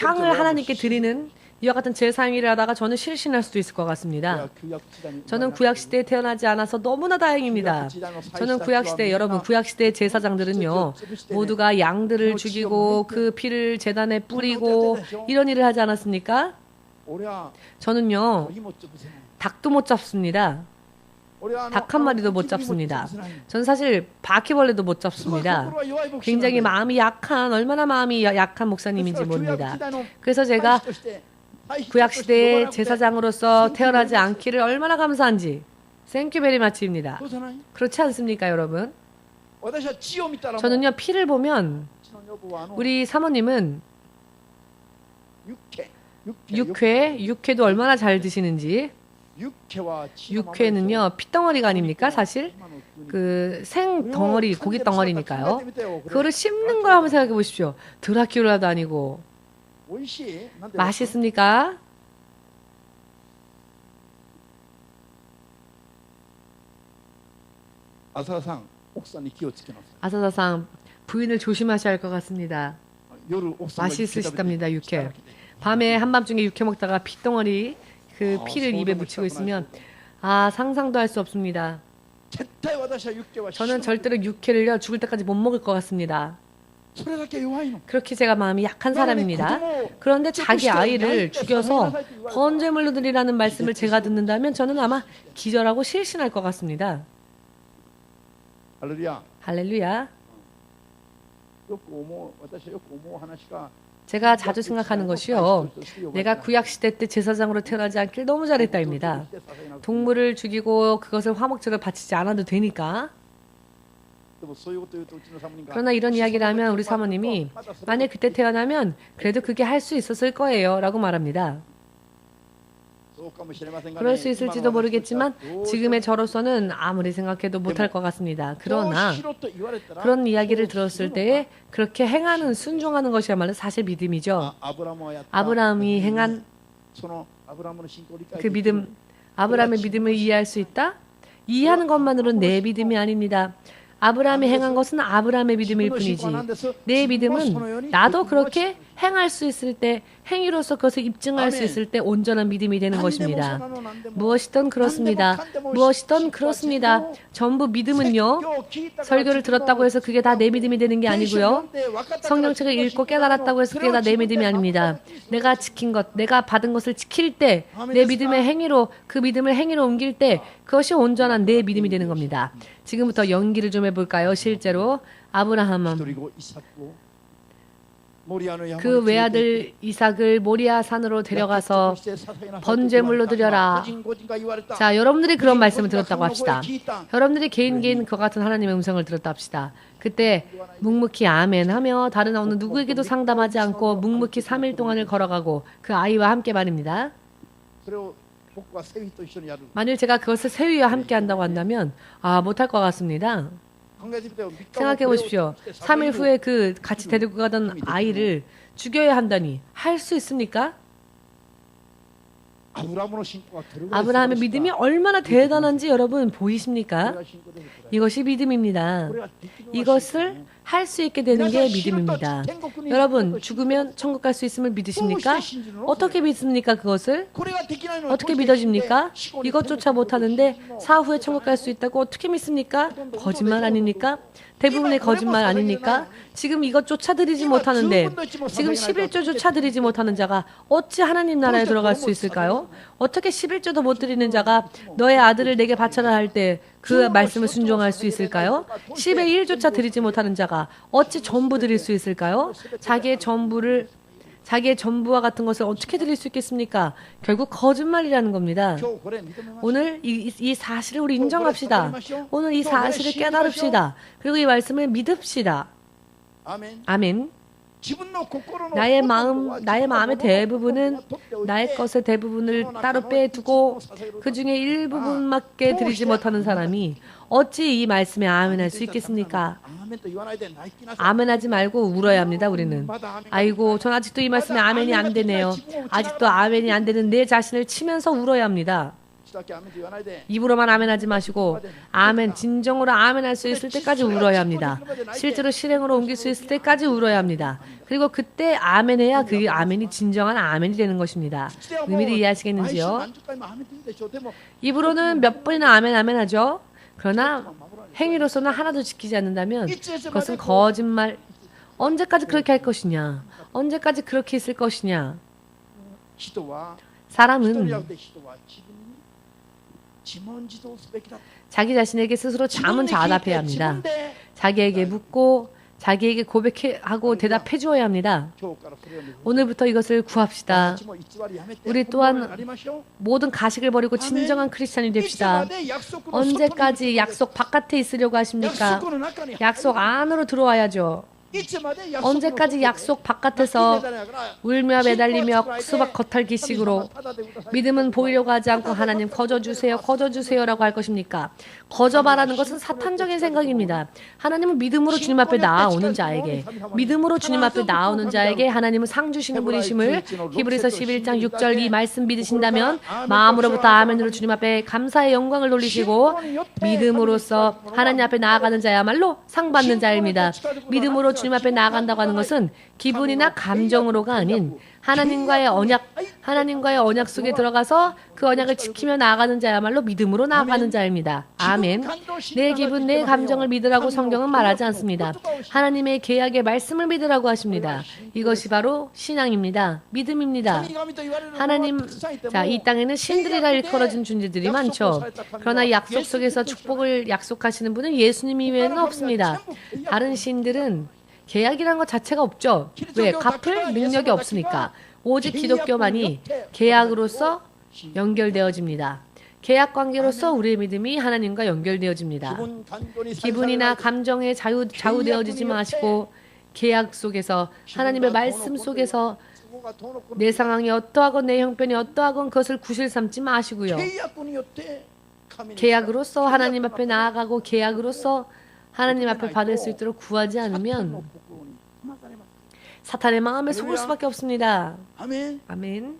[SPEAKER 1] 향을 하나님께 드리는 이와 같은 제사행위를 하다가 저는 실신할 수도 있을 것 같습니다. 저는 구약시대에 태어나지 않아서 너무나 다행입니다. 저는 구약시대, 여러분 구약시대의 제사장들은요, 모두가 양들을 죽이고 그 피를 제단에 뿌리고 이런 일을 하지 않았습니까? 저는요, 닭도 못 잡습니다. 닭 한 마리도 못 잡습니다. 전 사실 바퀴벌레도 못 잡습니다. 굉장히 마음이 약한, 얼마나 마음이 약한 목사님인지 모릅니다. 그래서 제가 구약시대의 제사장으로서 태어나지 않기를 얼마나 감사한지 땡큐 베리 마치입니다. 그렇지 않습니까, 여러분? 저는요, 피를 보면 우리 사모님은 육회도 얼마나 잘 드시는지. 육회는요, 피덩어리가 아닙니까, 사실? 그 생덩어리, 고기 덩어리니까요. 그거를 씹는 걸 한번 생각해 보십시오. 드라큘라도 아니고. 맛있습니까? 아사사상 부인을 조심하셔야 할 것 같습니다. 맛있으시답니다, 육회. 밤에 한밤중에 육회 먹다가 피덩어리, 그 피를 입에 묻히고 있으면 아, 상상도 할 수 없습니다. 저는 절대로 육회를요, 죽을 때까지 못 먹을 것 같습니다. 그렇게 제가 마음이 약한 사람입니다. 그런데 자기 아이를 죽여서 번제물로 드리라는 말씀을 제가 듣는다면 저는 아마 기절하고 실신할 것 같습니다. 할렐루야. 제가 자주 생각하는 것이요, 내가 구약시대 때 제사장으로 태어나지 않길 너무 잘했다입니다. 동물을 죽이고 그것을 화목제로 바치지 않아도 되니까. 그러나 이런 이야기를 하면 우리 사모님이 만약 그때 태어나면 그래도 그게 할 수 있었을 거예요 라고 말합니다. 그럴 수 있을지도 모르겠지만 지금의 저로서는 아무리 생각해도 못할 것 같습니다. 그러나 그런 이야기를 들었을 때에 그렇게 행하는, 순종하는 것이야말로 사실 믿음이죠. 아브라함이 행한 그 믿음, 아브라함의 믿음을 이해할 수 있다? 이해하는 것만으로는 내 믿음이 아닙니다. 아브라함이 행한 것은 아브라함의 믿음일 뿐이지, 내 믿음은 나도 그렇게 행할 수 있을 때, 행위로서 그것을 입증할 수 있을 때 온전한 믿음이 되는 것입니다. 무엇이든 그렇습니다. 무엇이든 그렇습니다. 전부 믿음은요, 설교를 들었다고 해서 그게 다 내 믿음이 되는 게 아니고요, 성경책을 읽고 깨달았다고 해서 그게 다 내 믿음이 아닙니다. 내가 지킨 것, 내가 받은 것을 지킬 때, 내 믿음의 행위로, 그 믿음을 행위로 옮길 때 그것이 온전한 내 믿음이 되는 겁니다. 지금부터 연기를 좀 해볼까요? 실제로 아브라함은 그 외아들 이삭을 모리아 산으로 데려가서 번제물로 드려라. 자, 여러분들이 그런 말씀을 들었다고 합시다. 여러분들이 개인 그와 같은 하나님의 음성을 들었다 합시다. 그때 묵묵히 아멘 하며 다른 어느 누구에게도 상담하지 않고 묵묵히 3일 동안을 걸어가고 그 아이와 함께 말입니다. 만일 제가 그것을 새위와 함께 한다고 한다면 못할 것 같습니다. 생각해 보십시오. 3일 후에 그 같이 데리고 가던 아이를 죽여야 한다니 할 수 있습니까? 아브라함의 믿음이 얼마나 대단한지 여러분 보이십니까? 이것이 믿음입니다. 이것을 할 수 있게 되는 게 믿음입니다. 여러분, 죽으면 천국 갈 수 있음을 믿으십니까? 어떻게 믿습니까? 그것을? 어떻게 믿어집니까? 이것조차 못하는데 사후에 천국 갈 수 있다고 어떻게 믿습니까? 거짓말 아닙니까? 대부분의 거짓말 아닙니까? 지금 이것조차 드리지 못하는데, 지금 11조조차 드리지 못하는 자가 어찌 하나님 나라에 들어갈 수 있을까요? 어떻게 11조도 못 드리는 자가 너의 아들을 내게 바쳐라 할 때 그 말씀을 순종할 수 있을까요? 10의 1조차 드리지 못하는 자가 어찌 전부 드릴 수 있을까요? 자기의 전부와 같은 것을 어떻게 드릴 수 있겠습니까? 결국 거짓말이라는 겁니다. 오늘 이 사실을 우리 인정합시다. 오늘 이 사실을 깨달읍시다. 그리고 이 말씀을 믿읍시다. 아멘. 나의 마음의 대부분은 나의 것의 대부분을 따로 빼두고 그 중에 일부분밖에 드리지 못하는 사람이 어찌 이 말씀에 아멘할 수 있겠습니까? 아멘하지 말고 울어야 합니다. 우리는. 아이고, 전 아직도 이 말씀에 아멘이 안 되네요. 아직도 아멘이 안 되는 내 자신을 치면서 울어야 합니다. 입으로만 아멘하지 마시고 아멘, 진정으로 아멘할 수 있을 때까지 울어야 합니다. 실제로 실행으로 옮길 수 있을 때까지 울어야 합니다. 그리고 그때 아멘해야 그 아멘이 진정한 아멘이 되는 것입니다. 의미를 이해하시겠는지요? 입으로는 몇 번이나 아멘 하죠. 그러나 행위로서는 하나도 지키지 않는다면 그것은 거짓말. 언제까지 그렇게 할 것이냐? 언제까지 그렇게 있을 것이냐? 사람은 자기 자신에게 스스로 자문자답해야 합니다. 자기에게 묻고 자기에게 고백하고 대답해 주어야 합니다. 오늘부터 이것을 구합시다. 우리 또한 모든 가식을 버리고 진정한 크리스찬이 됩시다. 언제까지 약속 바깥에 있으려고 하십니까? 약속 안으로 들어와야죠. 언제까지 약속 바깥에서 울며 매달리며 수박 겉핥기식으로 믿음은 보이려고 하지 않고 하나님 거저주세요, 거저주세요라고 할 것입니까? 거저바라는 것은 사탄적인 생각입니다. 하나님은 믿음으로 주님 앞에 나아오는 자에게, 믿음으로 주님 앞에 나아오는 자에게 하나님은 상 주시는 분이심을 히브리서 11장 6절 이 말씀 믿으신다면 마음으로부터 아멘으로 주님 앞에 감사의 영광을 돌리시고 믿음으로써 하나님 앞에 나아가는 자야말로 상 받는 자입니다. 믿음으로 주님 앞에 나아간다고 하는 것은 기분이나 감정으로가 아닌 하나님과의 언약 속에 들어가서 그 언약을 지키며 나아가는 자야말로 믿음으로 나아가는 자입니다. 아멘. 내 기분, 내 감정을 믿으라고 성경은 말하지 않습니다. 하나님의 계약의 말씀을 믿으라고 하십니다. 이것이 바로 신앙입니다. 믿음입니다. 하나님, 이 땅에는 신들이라 일컬어진 존재들이 많죠. 그러나 약속 속에서 축복을 약속하시는 분은 예수님 이외에는 없습니다. 다른 신들은 계약이라는 것 자체가 없죠. 왜? 갚을 능력이 없으니까. 오직 기독교만이 계약으로서 연결되어집니다. 계약 관계로서 우리의 믿음이 하나님과 연결되어집니다. 기분이나 감정에 좌우되어지지 마시고 계약 속에서 하나님의 말씀 속에서 내 상황이 어떠하건 내 형편이 어떠하건 그것을 구실 삼지 마시고요. 계약으로서 하나님 앞에 나아가고 계약으로서 하나님 앞에 받을 수 있도록 구하지 않으면 사탄의 마음에 속을 수밖에 없습니다. 아멘.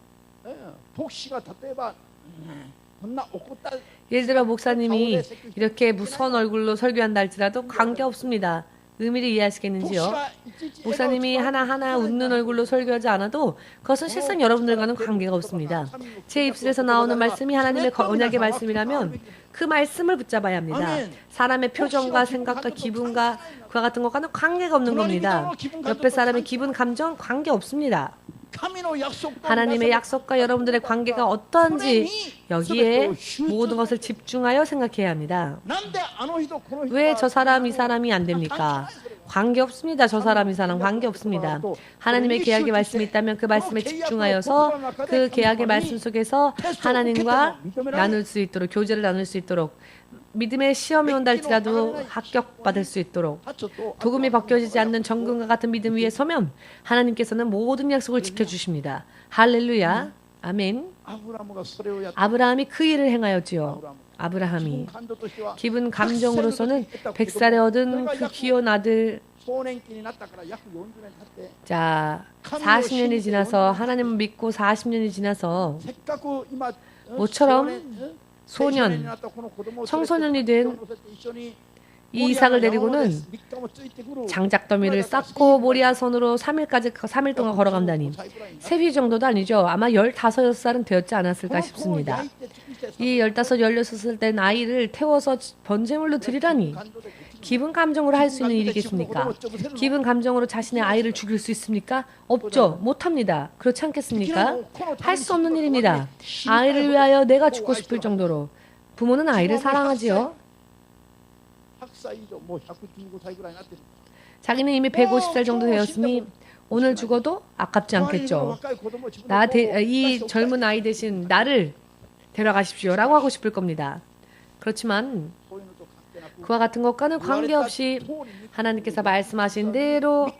[SPEAKER 1] 예를 들어 목사님이 이렇게 무서운 얼굴로 설교한다 할지라도 관계없습니다. 의미를 이해하시겠는지요? 목사님이 하나하나 웃는 얼굴로 설교하지 않아도 그것은 실상 여러분들과는 관계가 없습니다. 제 입술에서 나오는 말씀이 하나님의 언약의 말씀이라면 그 말씀을 붙잡아야 합니다. 사람의 표정과 생각과 기분과 그와 같은 것과는 관계가 없는 겁니다. 옆에 사람의 기분, 감정 관계 없습니다. 하나님의 약속과 여러분들의 관계가 어떠한지 여기에 모든 것을 집중하여 생각해야 합니다. 왜 저 사람, 이 사람이 안 됩니까? 관계없습니다. 저 사람 이 사람 관계없습니다. 하나님의 계약의 말씀이 있다면 그 말씀에 집중하여서 그 계약의 말씀 속에서 하나님과 나눌 수 있도록, 교제를 나눌 수 있도록, 믿음의 시험이 온다 할지라도 합격받을 수 있도록, 도금이 벗겨지지 않는 정금과 같은 믿음 위에 서면 하나님께서는 모든 약속을 지켜주십니다. 할렐루야. 아멘. 아브라함이 그 일을 행하였지요. 아브라함이 기분 감정으로서는 100살에 얻은 그 귀여운 아들, 자 40년이 지나서 하나님을 믿고 40년이 지나서 모처럼 소년, 청소년이 된 이 이삭을 데리고는 장작더미를 쌓고 모리아선으로 3일 동안 걸어간다니 세비 정도도 아니죠. 아마 15, 6살은 되었지 않았을까 싶습니다. 이 15, 16살 된 아이를 태워서 번제물로 드리라니 기분 감정으로 할 수 있는 일이겠습니까? 기분 감정으로 자신의 아이를 죽일 수 있습니까? 없죠. 못합니다. 그렇지 않겠습니까? 할 수 없는 일입니다. 아이를 위하여 내가 죽고 싶을 정도로. 부모는 아이를 사랑하지요. 자기는 이미 150살 정도 되었으니 오늘 죽어도 아깝지 않겠죠. 이 젊은 아이 대신 나를 데려가십시오 라고 하고 싶을 겁니다. 그렇지만 그와 같은 것과는 관계없이 하나님께서 말씀하신 대로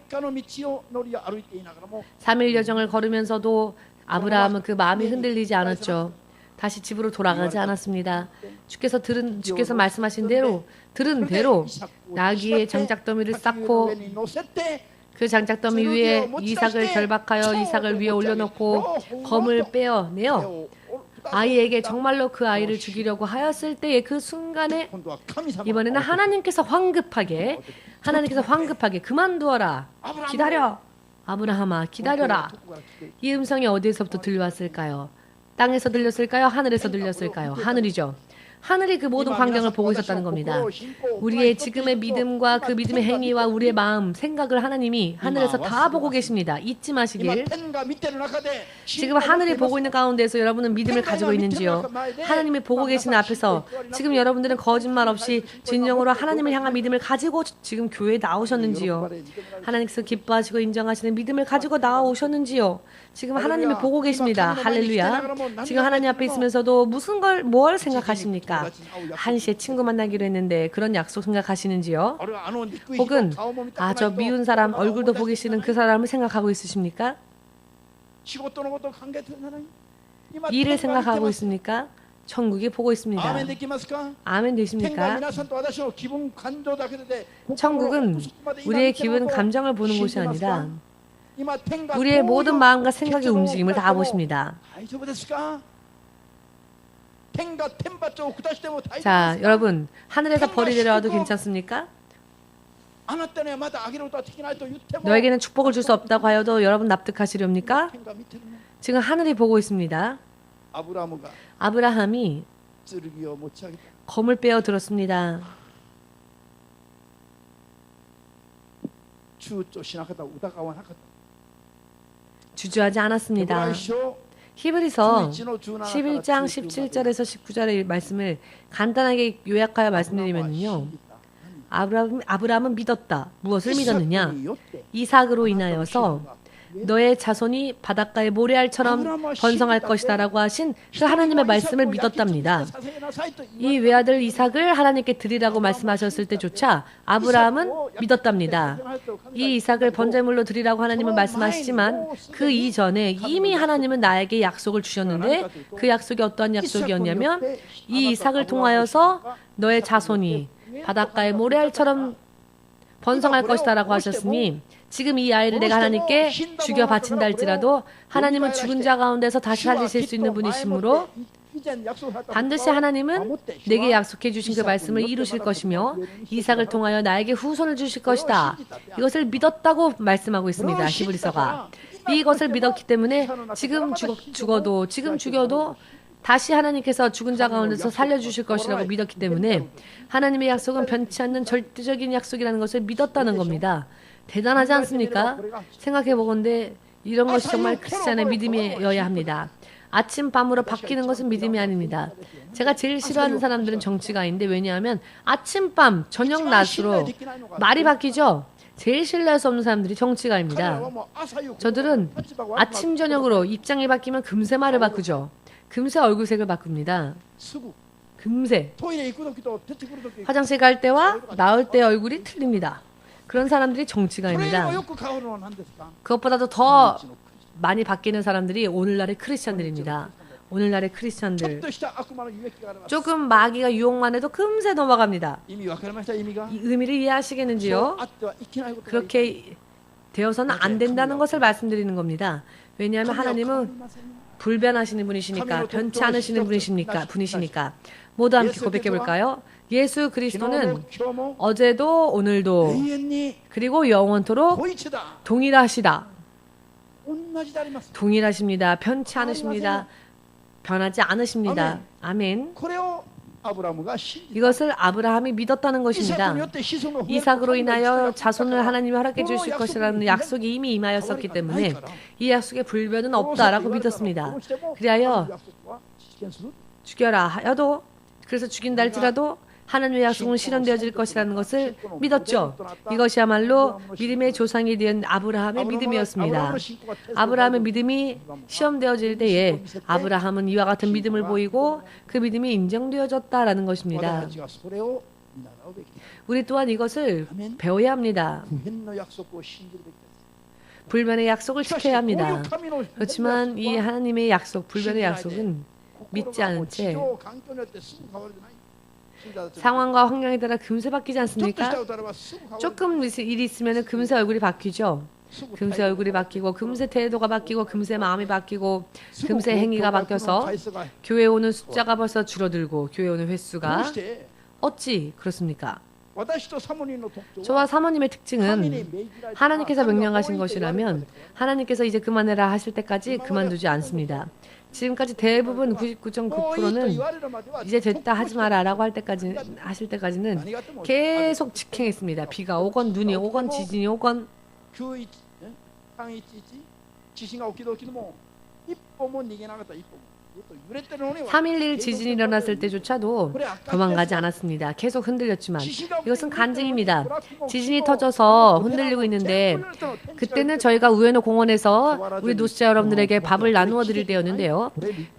[SPEAKER 1] 3일 여정을 걸으면서도 아브라함은 그 마음이 흔들리지 않았죠. 다시 집으로 돌아가지 않았습니다. 주께서 말씀하신 대로 들은 대로 나귀의 장작더미를 쌓고 그 장작더미 위에 이삭을 결박하여 이삭을 위에 올려놓고 검을 빼어내어 아이에게 정말로 그 아이를 죽이려고 하였을 때의 그 순간에 이번에는 하나님께서 황급하게 그만두어라, 기다려, 아브라함아 기다려라. 이 음성이 어디에서부터 들려왔을까요? 땅에서 들렸을까요? 하늘에서 들렸을까요? 하늘이죠. 하늘이 그 모든 광경을 보고 있었다는 겁니다. 우리의 지금의 믿음과 그 믿음의 행위와 우리의 마음, 생각을 하나님이 하늘에서 다 보고 계십니다. 잊지 마시길. 지금 하늘이 보고 있는 가운데서 여러분은 믿음을 가지고 있는지요? 하나님이 보고 계시는 앞에서 지금 여러분들은 거짓말 없이 진정으로 하나님을 향한 믿음을 가지고 지금 교회에 나오셨는지요? 하나님께서 기뻐하시고 인정하시는 믿음을 가지고 나오셨는지요? 지금 하나님이 보고 계십니다. 할렐루야. 지금 하나님 앞에 있으면서도 뭘 생각하십니까? 1시에 친구 만나기로 했는데 그런 약속 생각하시는지요? 혹은 저 미운 사람 얼굴도 보기 싫은 그 사람을 생각하고 있으십니까? 일을 생각하고 있습니까? 천국이 보고 있습니다. 아멘 되십니까? 천국은 우리의 기분 감정을 보는 곳이 아니라 우리의 모든 마음과 생각의 움직임을 다 보십니다. 자, 여러분, 하늘에서 벌이 내려와도 괜찮습니까? 너에게는 축복을 줄 수 없다고 하여도 여러분 납득하시렵니까? 지금 하늘이 보고 있습니다. 아브라함이 검을 빼어 들었습니다. 주저하지 않았습니다. 히브리서 11장 17절에서 19절의 말씀을 간단하게 요약하여 말씀드리면요. 아브라함은 믿었다. 무엇을 믿었느냐? 이삭으로 인하여서 너의 자손이 바닷가의 모래알처럼 번성할 것이다 라고 하신 그 하나님의 말씀을 믿었답니다. 이 외아들 이삭을 하나님께 드리라고 말씀하셨을 때조차 아브라함은 믿었답니다. 이 이삭을 번제물로 드리라고 하나님은 말씀하시지만 그 이전에 이미 하나님은 나에게 약속을 주셨는데 그 약속이 어떠한 약속이었냐면 이 이삭을 통하여서 너의 자손이 바닷가의 모래알처럼 번성할 것이다 라고 하셨으니 지금 이 아이를 내가 하나님께 죽여 바친다 할지라도 하나님은 죽은 자 가운데서 다시 살리실 수 있는 분이시므로 반드시 하나님은 내게 약속해 주신 그 말씀을 이루실 것이며 이삭을 통하여 나에게 후손을 주실 것이다. 이것을 믿었다고 말씀하고 있습니다. 히브리서가. 이것을 믿었기 때문에 지금 죽어도 지금 죽여도 다시 하나님께서 죽은 자 가운데서 살려주실 것이라고 믿었기 때문에 하나님의 약속은 변치 않는 절대적인 약속이라는 것을 믿었다는 겁니다. 대단하지 않습니까? 생각해보건대 이런 것이 정말 크리스찬의 믿음이어야 합니다. 아침 밤으로 바뀌는 것은 믿음이 아닙니다. 제가 제일 싫어하는 사람들은 정치가인데 왜냐하면 아침 밤 저녁 낮으로 말이 바뀌죠. 제일 신뢰할 수 없는 사람들이 정치가입니다. 저들은 아침 저녁으로 입장이 바뀌면 금세 말을 바꾸죠. 금세 얼굴색을 바꿉니다. 금세. 화장실 갈 때와 나올 때 얼굴이 틀립니다. 그런 사람들이 정치가입니다. 그것보다도 더 많이 바뀌는 사람들이 오늘날의 크리스찬들입니다. 오늘날의 크리스찬들. 조금 마귀가 유혹만 해도 금세 넘어갑니다. 이 의미를 이해하시겠는지요? 그렇게 되어서는 안 된다는 것을 말씀드리는 겁니다. 왜냐하면 하나님은 불변하시는 분이시니까, 변치 않으시는 분이시니까. 모두 함께 고백해 볼까요? 예수 그리스도는 어제도 오늘도 그리고 영원토록 동일하시다. 동일하십니다. 변치 않으십니다. 변하지 않으십니다. 아멘. 이것을 아브라함이 믿었다는 것입니다. 이삭으로 인하여 자손을 하나님이 허락해 주실 것이라는 약속이 이미 임하였었기 때문에 이 약속에 불변은 없다라고 믿었습니다. 그리하여 죽여라 하여도, 그래서 죽인다 할지라도 하나님의 약속은 실현되어질 것이라는 것을 믿었죠. 이것이야말로 믿음의 조상이 된 아브라함의 믿음이었습니다. 아브라함의 믿음이 시험되어질 때에 아브라함은 이와 같은 믿음을 보이고 그 믿음이 인정되어졌다라는 것입니다. 우리 또한 이것을 배워야 합니다. 불변의 약속을 지켜야 합니다. 그렇지만 이 하나님의 약속, 불변의 약속은 믿지 않은 채 상황과 환경에 따라 금세 바뀌지 않습니까? 조금 일이 있으면 금세 얼굴이 바뀌죠. 금세 얼굴이 바뀌고, 금세 태도가 바뀌고, 금세 마음이 바뀌고, 금세 행위가 바뀌어서 교회 오는 숫자가 벌써 줄어들고, 교회 오는 횟수가 어찌 그렇습니까? 저와 사모님의 특징은 하나님께서 명령하신 것이라면 하나님께서 이제 그만해라 하실 때까지 그만두지 않습니다. 지금까지 대부분 99.9%는 이제 됐다 하지 마라 라고 하실 때까지는 계속 직행했습니다. 비가 오건 눈이 오건 지진이 오건 3.11 지진이 일어났을 때조차도 도망가지 않았습니다. 계속 흔들렸지만 이것은 간증입니다. 지진이 터져서 흔들리고 있는데 그때는 저희가 우에노 공원에서 우리 노숙자 여러분들에게 밥을 나누어 드릴 때였는데요.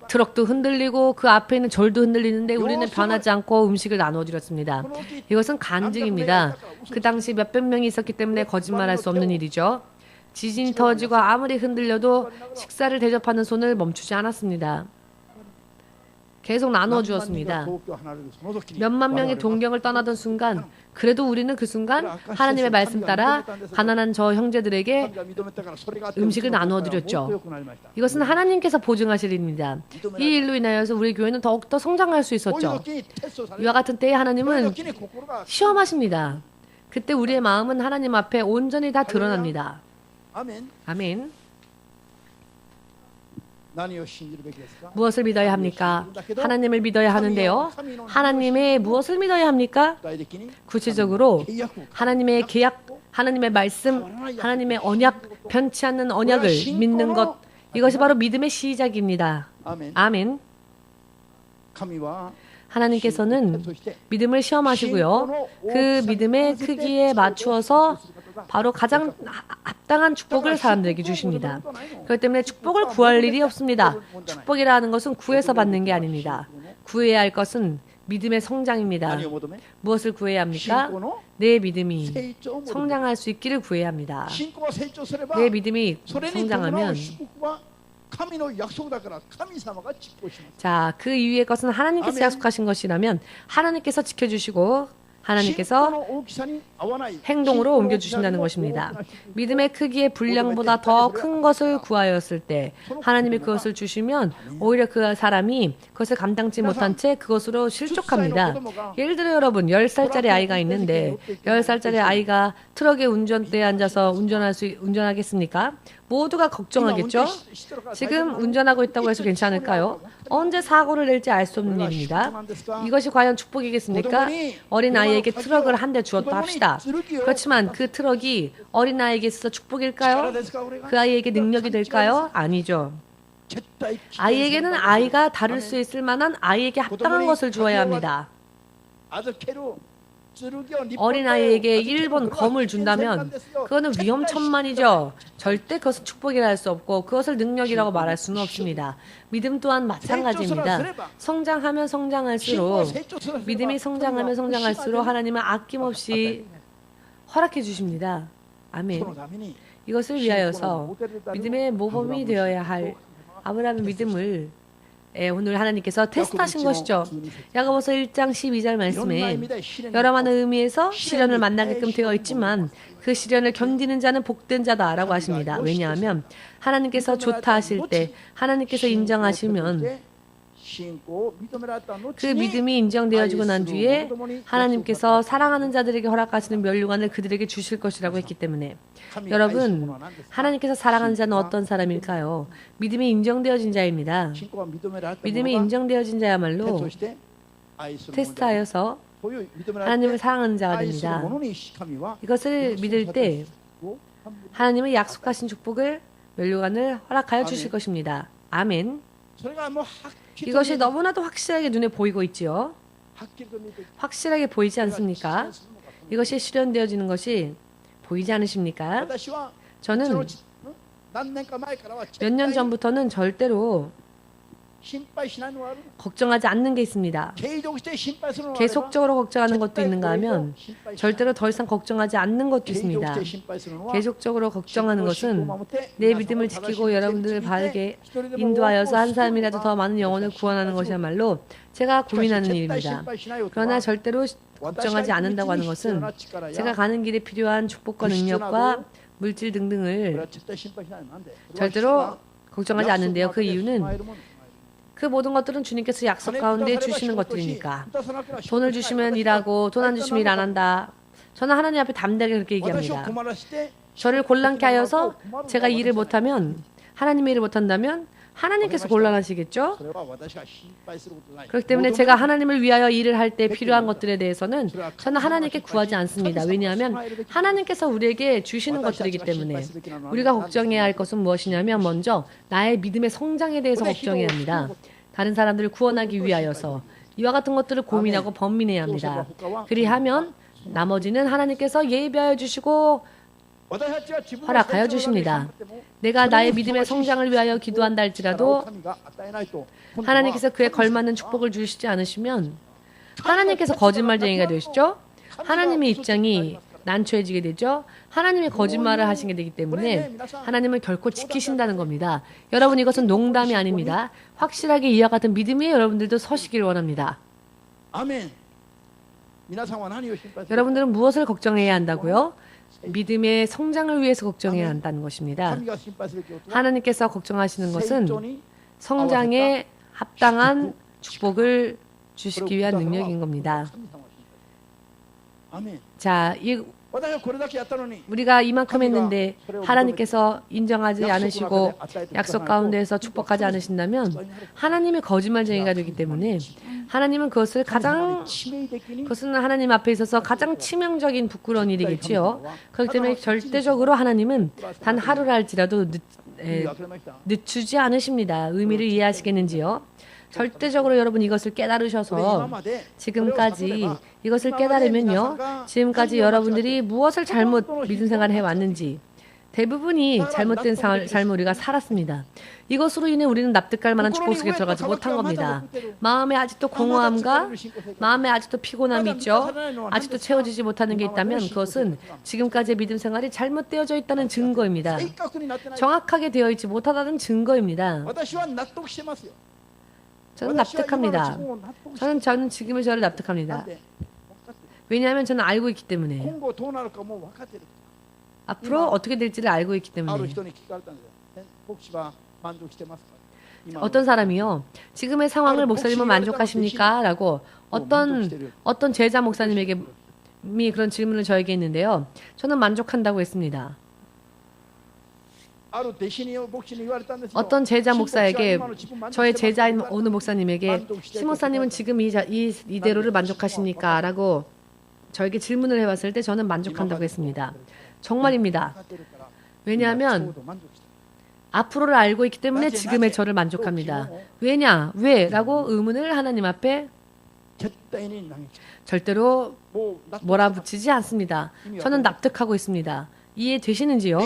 [SPEAKER 1] 트럭도 흔들리고 그 앞에 있는 절도 흔들리는데 우리는 변하지 않고 음식을 나누어 드렸습니다. 이것은 간증입니다. 그 당시 몇백 명이 있었기 때문에 거짓말할 수 없는 일이죠. 지진이 터지고 아무리 흔들려도 식사를 대접하는 손을 멈추지 않았습니다. 계속 나누어 주었습니다. 몇만 명의 동경을 떠나던 순간, 그래도 우리는 그 순간 하나님의 말씀 따라 가난한 저 형제들에게 음식을 나누어 드렸죠. 이것은 하나님께서 보증하실 일입니다. 이 일로 인하여서 우리 교회는 더욱더 성장할 수 있었죠. 이와 같은 때에 하나님은 시험하십니다. 그때 우리의 마음은 하나님 앞에 온전히 다 드러납니다. 아멘. 무엇을 믿어야 합니까? 하나님을 믿어야 하는데요. 하나님의 무엇을 믿어야 합니까? 구체적으로 하나님의 계약, 하나님의 말씀, 하나님의 언약, 변치 않는 언약을 믿는 것, 이것이 바로 믿음의 시작입니다. 아멘. 하나님께서는 믿음을 시험하시고요. 그 믿음의 크기에 맞추어서 바로 가장 합당한 축복을 사람들에게 주십니다. 그렇기 때문에 축복을 구할 일이 없습니다. 축복이라는 것은 구해서 받는 게 아닙니다. 구해야 할 것은 믿음의 성장입니다. 무엇을 구해야 합니까? 내 믿음이 성장할 수 있기를 구해야 합니다. 내 믿음이 성장하면 자, 그 이후의 것은 하나님께서 약속하신 것이라면 하나님께서 지켜주시고 하나님께서 행동으로 옮겨주신다는 것입니다. 믿음의 크기의 분량보다 더 큰 것을 구하였을 때 하나님이 그것을 주시면 오히려 그 사람이 그것을 감당치 못한 채 그것으로 실족합니다. 예를 들어 여러분 10살짜리 아이가 있는데 10살짜리 아이가 트럭의 운전대에 앉아서 운전하겠습니까? 모두가 걱정하겠죠? 지금 운전하고 있다고 해서 괜찮을까요? 언제 사고를 낼지 알 수 없는 일입니다. 이것이 과연 축복이겠습니까? 어린 아이에게 트럭을 한 대 주었다 합시다. 그렇지만 그 트럭이 어린 아이에게 있어서 축복일까요? 그 아이에게 능력이 될까요? 아니죠. 아이에게는 아이가 다룰 수 있을 만한 아이에게 합당한 것을 주어야 합니다. 어린아이에게 1번 검을 준다면 그거는 위험천만이죠. 절대 그것은 축복이라 할 수 없고 그것을 능력이라고 말할 수는 없습니다. 믿음 또한 마찬가지입니다. 성장하면 성장할수록 믿음이 성장하면 성장할수록 하나님은 아낌없이 허락해 주십니다. 아멘. 이것을 위하여서 믿음의 모범이 되어야 할 아브라함의 믿음을 오늘 하나님께서 테스트하신 것이죠. 야고보서 1장 12절 말씀에 여러 많은 의미에서 시련을 만나게끔 되어 있지만 그 시련을 견디는 자는 복된 자다라고 하십니다. 왜냐하면 하나님께서 좋다 하실 때 하나님께서 인정하시면 그 믿음이 인정되어지고 난 뒤에 하나님께서 사랑하는 자들에게 허락하시는 면류관을 그들에게 주실 것이라고 했기 때문에 여러분, 하나님께서 사랑하는 자는 어떤 사람일까요? 믿음이 인정되어진 자입니다. 믿음이 인정되어진 자야말로 테스트하여서 하나님을 사랑하는 자가 됩니다. 이것을 믿을 때 하나님은 약속하신 축복을 면류관을 허락하여 주실 것입니다. 아멘. 이것이 너무나도 확실하게 눈에 보이고 있지요. 확실하게 보이지 않습니까? 이것이 실현되어지는 것이 보이지 않으십니까? 저는 몇 년 전부터는 절대로 걱정하지 않는 게 있습니다. 계속적으로 걱정하는 것도 있는가 하면 절대로 더 이상 걱정하지 않는 것도 있습니다. 계속적으로 걱정하는 것은 내 믿음을 지키고 여러분들을 바르게 인도하여서 한 사람이라도 더 많은 영혼을 구원하는 것이야말로 제가 고민하는 일입니다. 그러나 절대로 걱정하지 않는다고 하는 것은 제가 가는 길에 필요한 축복과 능력과 물질 등등을 절대로 걱정하지 않는데요. 그 이유는 그 모든 것들은 주님께서 약속 가운데 주시는 것들이니까. 돈을 주시면 일하고 돈 안 주시면 일 안 한다. 저는 하나님 앞에 담대하게 그렇게 얘기합니다. 저를 곤란케 하여서 제가 일을 못하면 하나님의 일을 못한다면 하나님께서 곤란하시겠죠? 그렇기 때문에 제가 하나님을 위하여 일을 할 때 필요한 것들에 대해서는 저는 하나님께 구하지 않습니다. 왜냐하면 하나님께서 우리에게 주시는 것들이기 때문에 우리가 걱정해야 할 것은 무엇이냐면 먼저 나의 믿음의 성장에 대해서 걱정해야 합니다. 다른 사람들을 구원하기 위하여서 이와 같은 것들을 고민하고 번민해야 합니다. 그리하면 나머지는 하나님께서 예비하여 주시고 허락하여 주십니다. 내가 나의 믿음의 성장을 위하여 기도한다 할지라도 하나님께서 그에 걸맞는 축복을 주시지 않으시면 하나님께서 거짓말쟁이가 되시죠. 하나님의 입장이 난처해지게 되죠. 하나님의 거짓말을 하시게 되기 때문에 하나님은 결코 지키신다는 겁니다. 여러분, 이것은 농담이 아닙니다. 확실하게 이와 같은 믿음이 여러분들도 서시길 원합니다. 여러분들은 무엇을 걱정해야 한다고요? 믿음의 성장을 위해서 걱정해야 한다는 것입니다. 하나님께서 걱정하시는 것은 성장에 합당한 축복을 주시기 위한 능력인 겁니다. 자, 우리가 이만큼 했는데 하나님께서 인정하지 않으시고 약속 가운데에서 축복하지 않으신다면 하나님의 거짓말쟁이가 되기 때문에 하나님은 그것은 하나님 앞에 있어서 가장 치명적인 부끄러운 일이겠지요. 그렇기 때문에 절대적으로 하나님은 단 하루라 할지라도 늦추지 않으십니다. 의미를 이해하시겠는지요? 절대적으로 여러분 이것을 깨달으셔서 지금까지 이것을 깨달으면요, 지금까지 여러분들이 무엇을 잘못 믿음 생활을 해왔는지 대부분이 잘못된 삶을 우리가 살았습니다. 이것으로 인해 우리는 납득할 만한 축복 속에 들어가지 못한 겁니다. 마음에 아직도 공허함과 마음에 아직도 피곤함이 있죠. 아직도 채워지지 못하는 게 있다면 그것은 지금까지의 믿음 생활이 잘못되어져 있다는 증거입니다. 정확하게 되어 있지 못하다는 증거입니다. 저는 납득합니다. 저는 지금의 저를 납득합니다. 왜냐하면 저는 알고 있기 때문에. 앞으로 어떻게 될지를 알고 있기 때문에. 어떤 사람이요, 지금의 상황을 목사님은 만족하십니까? 라고 어떤 제자 목사님에게 그런 질문을 저에게 했는데요. 저는 만족한다고 했습니다. 어떤 제자 목사에게, 저의 제자인 어느 목사님에게 시 목사님은 지금 이대로를 만족하십니까? 라고 저에게 질문을 해봤을 때 저는 만족한다고 했습니다. 정말입니다. 왜냐하면 앞으로를 알고 있기 때문에 지금의 저를 만족합니다. 왜냐? 왜? 라고 의문을 하나님 앞에 절대로 몰아붙이지 않습니다. 저는 납득하고 있습니다. 이해되시는지요?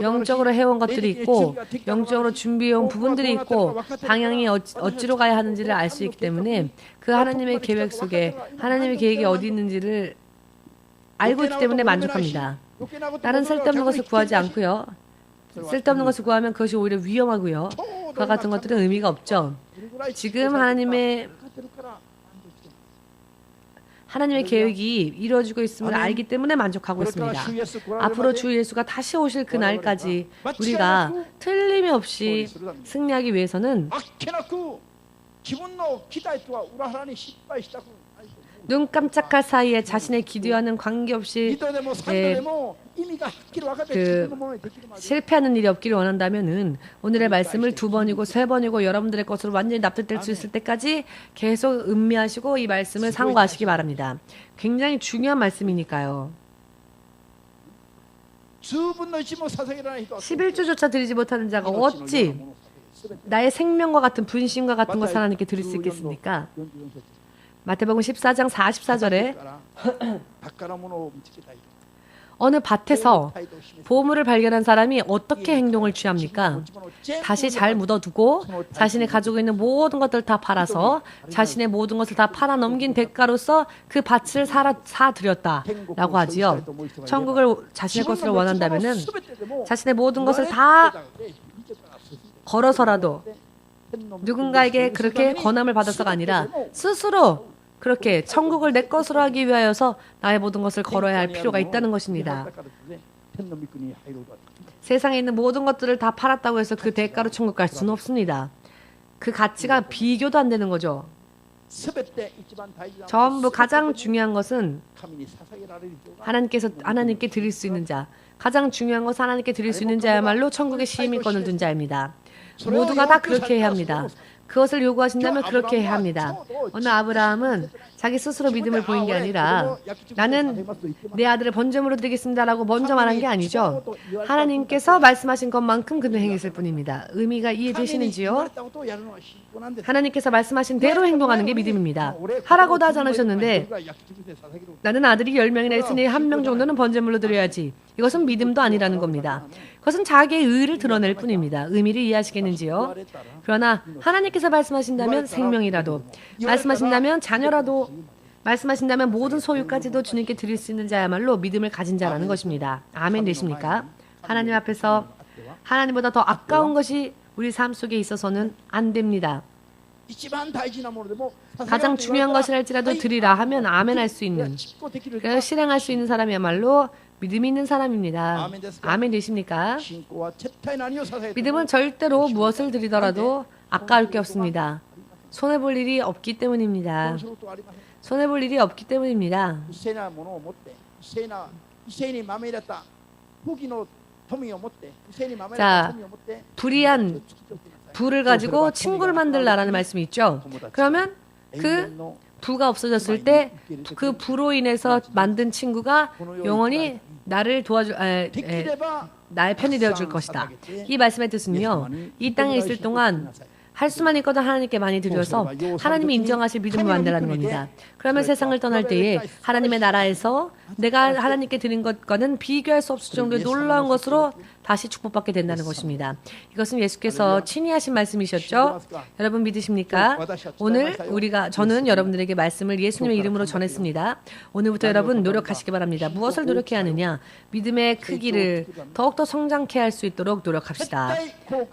[SPEAKER 1] 영적으로 해온 것들이 있고 영적으로 준비해온 부분들이 있고 방향이 어찌로 가야 하는지를 알 수 있기 때문에 그 하나님의 계획 속에 하나님의 계획이 어디 있는지를 알고 있기 때문에 만족합니다. 다른 쓸데없는 것을 구하지 않고요. 쓸데없는 것을 구하면 그것이 오히려 위험하고요. 그와 같은 것들은 의미가 없죠. 지금 하나님의 계획이 이루어지고 있음을 알기 때문에 만족하고 있습니다. 앞으로 주 예수가 다시 오실 그날까지 우리가 틀림없이 승리하기 위해서는 눈 깜짝할 사이에 자신의 기도와는 관계없이 실패하는 일이 없기를 원한다면은 오늘의 말씀을 2번이고 3번이고 여러분들의 것으로 완전히 납득될 수 있을 때까지 계속 음미하시고 이 말씀을 상고하시기 바랍니다. 굉장히 중요한 말씀이니까요. 11조조차 드리지 못하는 자가 어찌 나의 생명과 같은 분신과 같은 것을 하나님께 드릴 수 있겠습니까? 마태복음 14장 44절에 어느 밭에서 보물을 발견한 사람이 어떻게 행동을 취합니까? 다시 잘 묻어두고 자신이 가지고 있는 모든 것들을 다 팔아서 자신의 모든 것을 다 팔아 넘긴 대가로서 그 밭을 사들였다라고 하지요. 천국을 자신의 것으로 원한다면은 자신의 모든 것을 다 걸어서라도 누군가에게 그렇게 권함을 받아서가 아니라 스스로 그렇게 천국을 내 것으로 하기 위하여서 나의 모든 것을 걸어야 할 필요가 있다는 것입니다. 세상에 있는 모든 것들을 다 팔았다고 해서 그 대가로 천국 갈 수는 없습니다. 그 가치가 비교도 안 되는 거죠. 전부 가장 중요한 것은 하나님께 드릴 수 있는 자, 가장 중요한 것은 하나님께 드릴 수 있는 자야말로 천국의 시민권을 둔 자입니다. 모두가 다 그렇게 해야 합니다. 그것을 요구하신다면 그렇게 해야 합니다. 어느 아브라함은 자기 스스로 믿음을 보인 게 아니라 나는 내 아들을 번제물로 드리겠습니다라고 먼저 말한 게 아니죠. 하나님께서 말씀하신 것만큼 그는 행했을 뿐입니다. 의미가 이해되시는지요? 하나님께서 말씀하신 대로 행동하는 게 믿음입니다. 하라고도 하지 않으셨는데 나는 아들이 10명이나 있으니 1명 정도는 번제물로 드려야지. 이것은 믿음도 아니라는 겁니다. 그것은 자기의 의를 드러낼 뿐입니다. 의미를 이해하시겠는지요? 그러나 하나님께서 말씀하신다면 생명이라도, 말씀하신다면 자녀라도, 말씀하신다면 모든 소유까지도 주님께 드릴 수 있는 자야말로 믿음을 가진 자라는 것입니다. 아멘 되십니까? 하나님 앞에서 하나님보다 더 아까운 것이 우리 삶 속에 있어서는 안 됩니다. 가장 중요한 것이랄지라도 드리라 하면 아멘 할 수 있는, 그래서 실행할 수 있는 사람이야말로 믿음이 있는 사람입니다. 아멘 되십니까? 믿음은 절대로 무엇을 드리더라도 아까울 게 없습니다. 손해볼 일이 없기 때문입니다. 손해볼 일이 없기 때문입니다. 자, 불의한 부를 가지고 친구를 만들라라는 말씀이 있죠. 그러면 그 부가 없어졌을 때 그 부로 인해서 만든 친구가 영원히 나를 나의 편이 되어줄 것이다. 이 말씀의 뜻은요, 이 땅에 있을 동안 할 수만 있거든 하나님께 많이 드려서 하나님이 인정하실 믿음을 만들라는 겁니다. 그러면 세상을 떠날 때에 하나님의 나라에서 내가 하나님께 드린 것과는 비교할 수 없을 정도의 놀라운 것으로 다시 축복받게 된다는 것입니다. 이것은 예수께서 친히 하신 말씀이셨죠? 여러분 믿으십니까? 오늘 저는 여러분들에게 말씀을 예수님의 이름으로 전했습니다. 오늘부터 여러분 노력하시기 바랍니다. 무엇을 노력해야 하느냐? 믿음의 크기를 더욱더 성장케 할 수 있도록 노력합시다.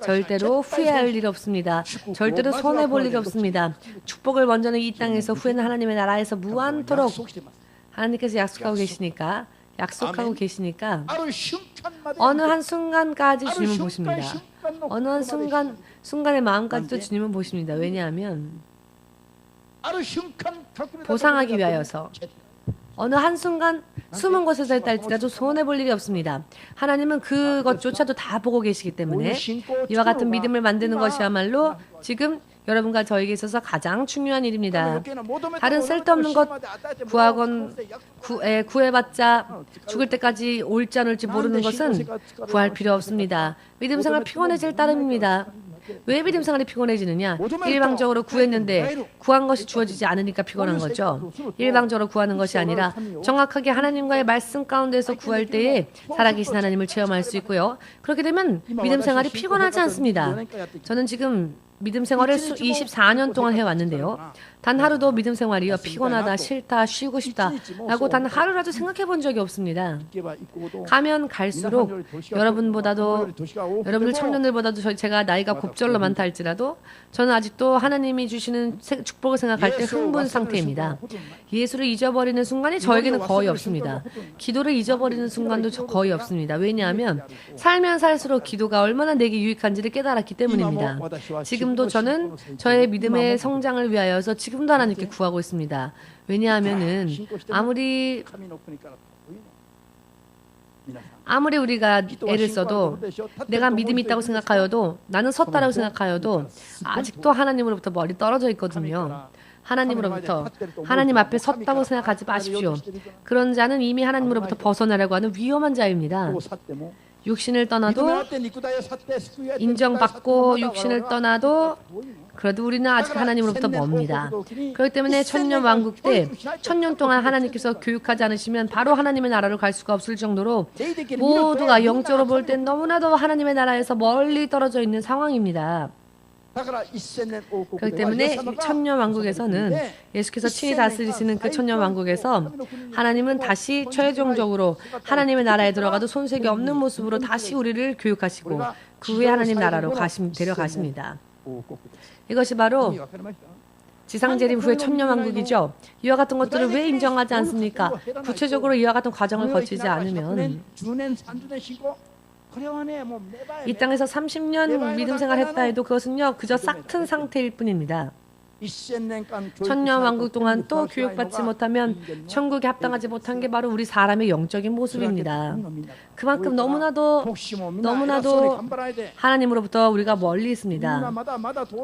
[SPEAKER 1] 절대로 후회할 일 없습니다. 절대로 손해볼 일 없습니다. 축복을 먼저는 이 땅에서, 후에는 하나님의 나라에서 무한토록 하나님께서 약속하고 계시니까 어느 한 순간까지 주님은 보십니다. 어느 한 순간의 마음까지도 주님은 보십니다. 왜냐하면 보상하기 위하여서 어느 한순간 숨은 곳에서 했다 할지라도 손해볼 일이 없습니다. 하나님은 그것조차도 다 보고 계시기 때문에 이와 같은 믿음을 만드는 것이야말로 지금 여러분과 저에게 있어서 가장 중요한 일입니다. 다른 쓸데없는 것 구해봤자 죽을 때까지 올지 안 올지 모르는 것은 구할 필요 없습니다. 믿음 생활 피곤해질 따름입니다. 왜 믿음 생활이 피곤해지느냐? 일방적으로 구했는데 구한 것이 주어지지 않으니까 피곤한 거죠. 일방적으로 구하는 것이 아니라 정확하게 하나님과의 말씀 가운데서 구할 때에 살아계신 하나님을 체험할 수 있고요. 그렇게 되면 믿음 생활이 피곤하지 않습니다. 저는 지금 믿음 생활을 24년 동안 해왔는데요. 단 하루도 믿음 생활이요 피곤하다, 싫다, 쉬고 싶다 라고 단 하루라도 생각해 본 적이 없습니다. 가면 갈수록 여러분들 청년들보다도 제가 나이가 곱절로 많다 할지라도 저는 아직도 하나님이 주시는 축복을 생각할 때 흥분 상태입니다. 예수를 잊어버리는 순간이 저에게는 거의 없습니다. 기도를 잊어버리는 순간도 거의 없습니다. 왜냐하면 살면 살수록 기도가 얼마나 내게 유익한지를 깨달았기 때문입니다. 지금도 저는 저의 믿음의 성장을 위하여서 지금도 하나님께 구하고 있습니다. 왜냐하면은 아무리 우리가 애를 써도 내가 믿음이 있다고 생각하여도 나는 섰다라고 생각하여도 아직도 하나님으로부터 멀리 떨어져 있거든요. 하나님 앞에 섰다고 생각하지 마십시오. 그런 자는 이미 하나님으로부터 벗어나려고 하는 위험한 자입니다. 육신을 떠나도 인정받고 육신을 떠나도 그래도 우리는 아직 하나님으로부터 멉니다. 그렇기 때문에 천년 왕국 때 천년 동안 하나님께서 교육하지 않으시면 바로 하나님의 나라로 갈 수가 없을 정도로 모두가 영적으로 볼 땐 너무나도 하나님의 나라에서 멀리 떨어져 있는 상황입니다. 그렇기 때문에 천년 왕국에서는 예수께서 친히 다스리시는 그 천년 왕국에서 하나님은 다시 최종적으로 하나님의 나라에 들어가도 손색이 없는 모습으로 다시 우리를 교육하시고 그 후에 하나님 나라로 데려가십니다. 이것이 바로 지상재림 후의 천년 왕국이죠. 이와 같은 것들을 왜 인정하지 않습니까? 구체적으로 이와 같은 과정을 거치지 않으면 이 땅에서 30년 믿음 생활했다 해도 그것은요 그저 싹튼 상태일 뿐입니다. 천년 왕국 동안 또 교육받지 못하면 천국에 합당하지 못한 게 바로 우리 사람의 영적인 모습입니다. 그만큼 너무나도 하나님으로부터 우리가 멀리 있습니다.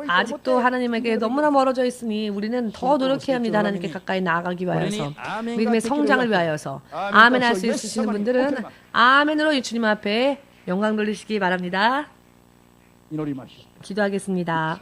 [SPEAKER 1] 아직도 하나님에게 너무나 멀어져 있으니 우리는 더 노력해야 합니다. 하나님께 가까이 나아가기 위하여서 믿음의 성장을 위하여서 아멘 할 수 있으시는 분들은 아멘으로 주님 앞에 영광 돌리시기 바랍니다. 기도하겠습니다.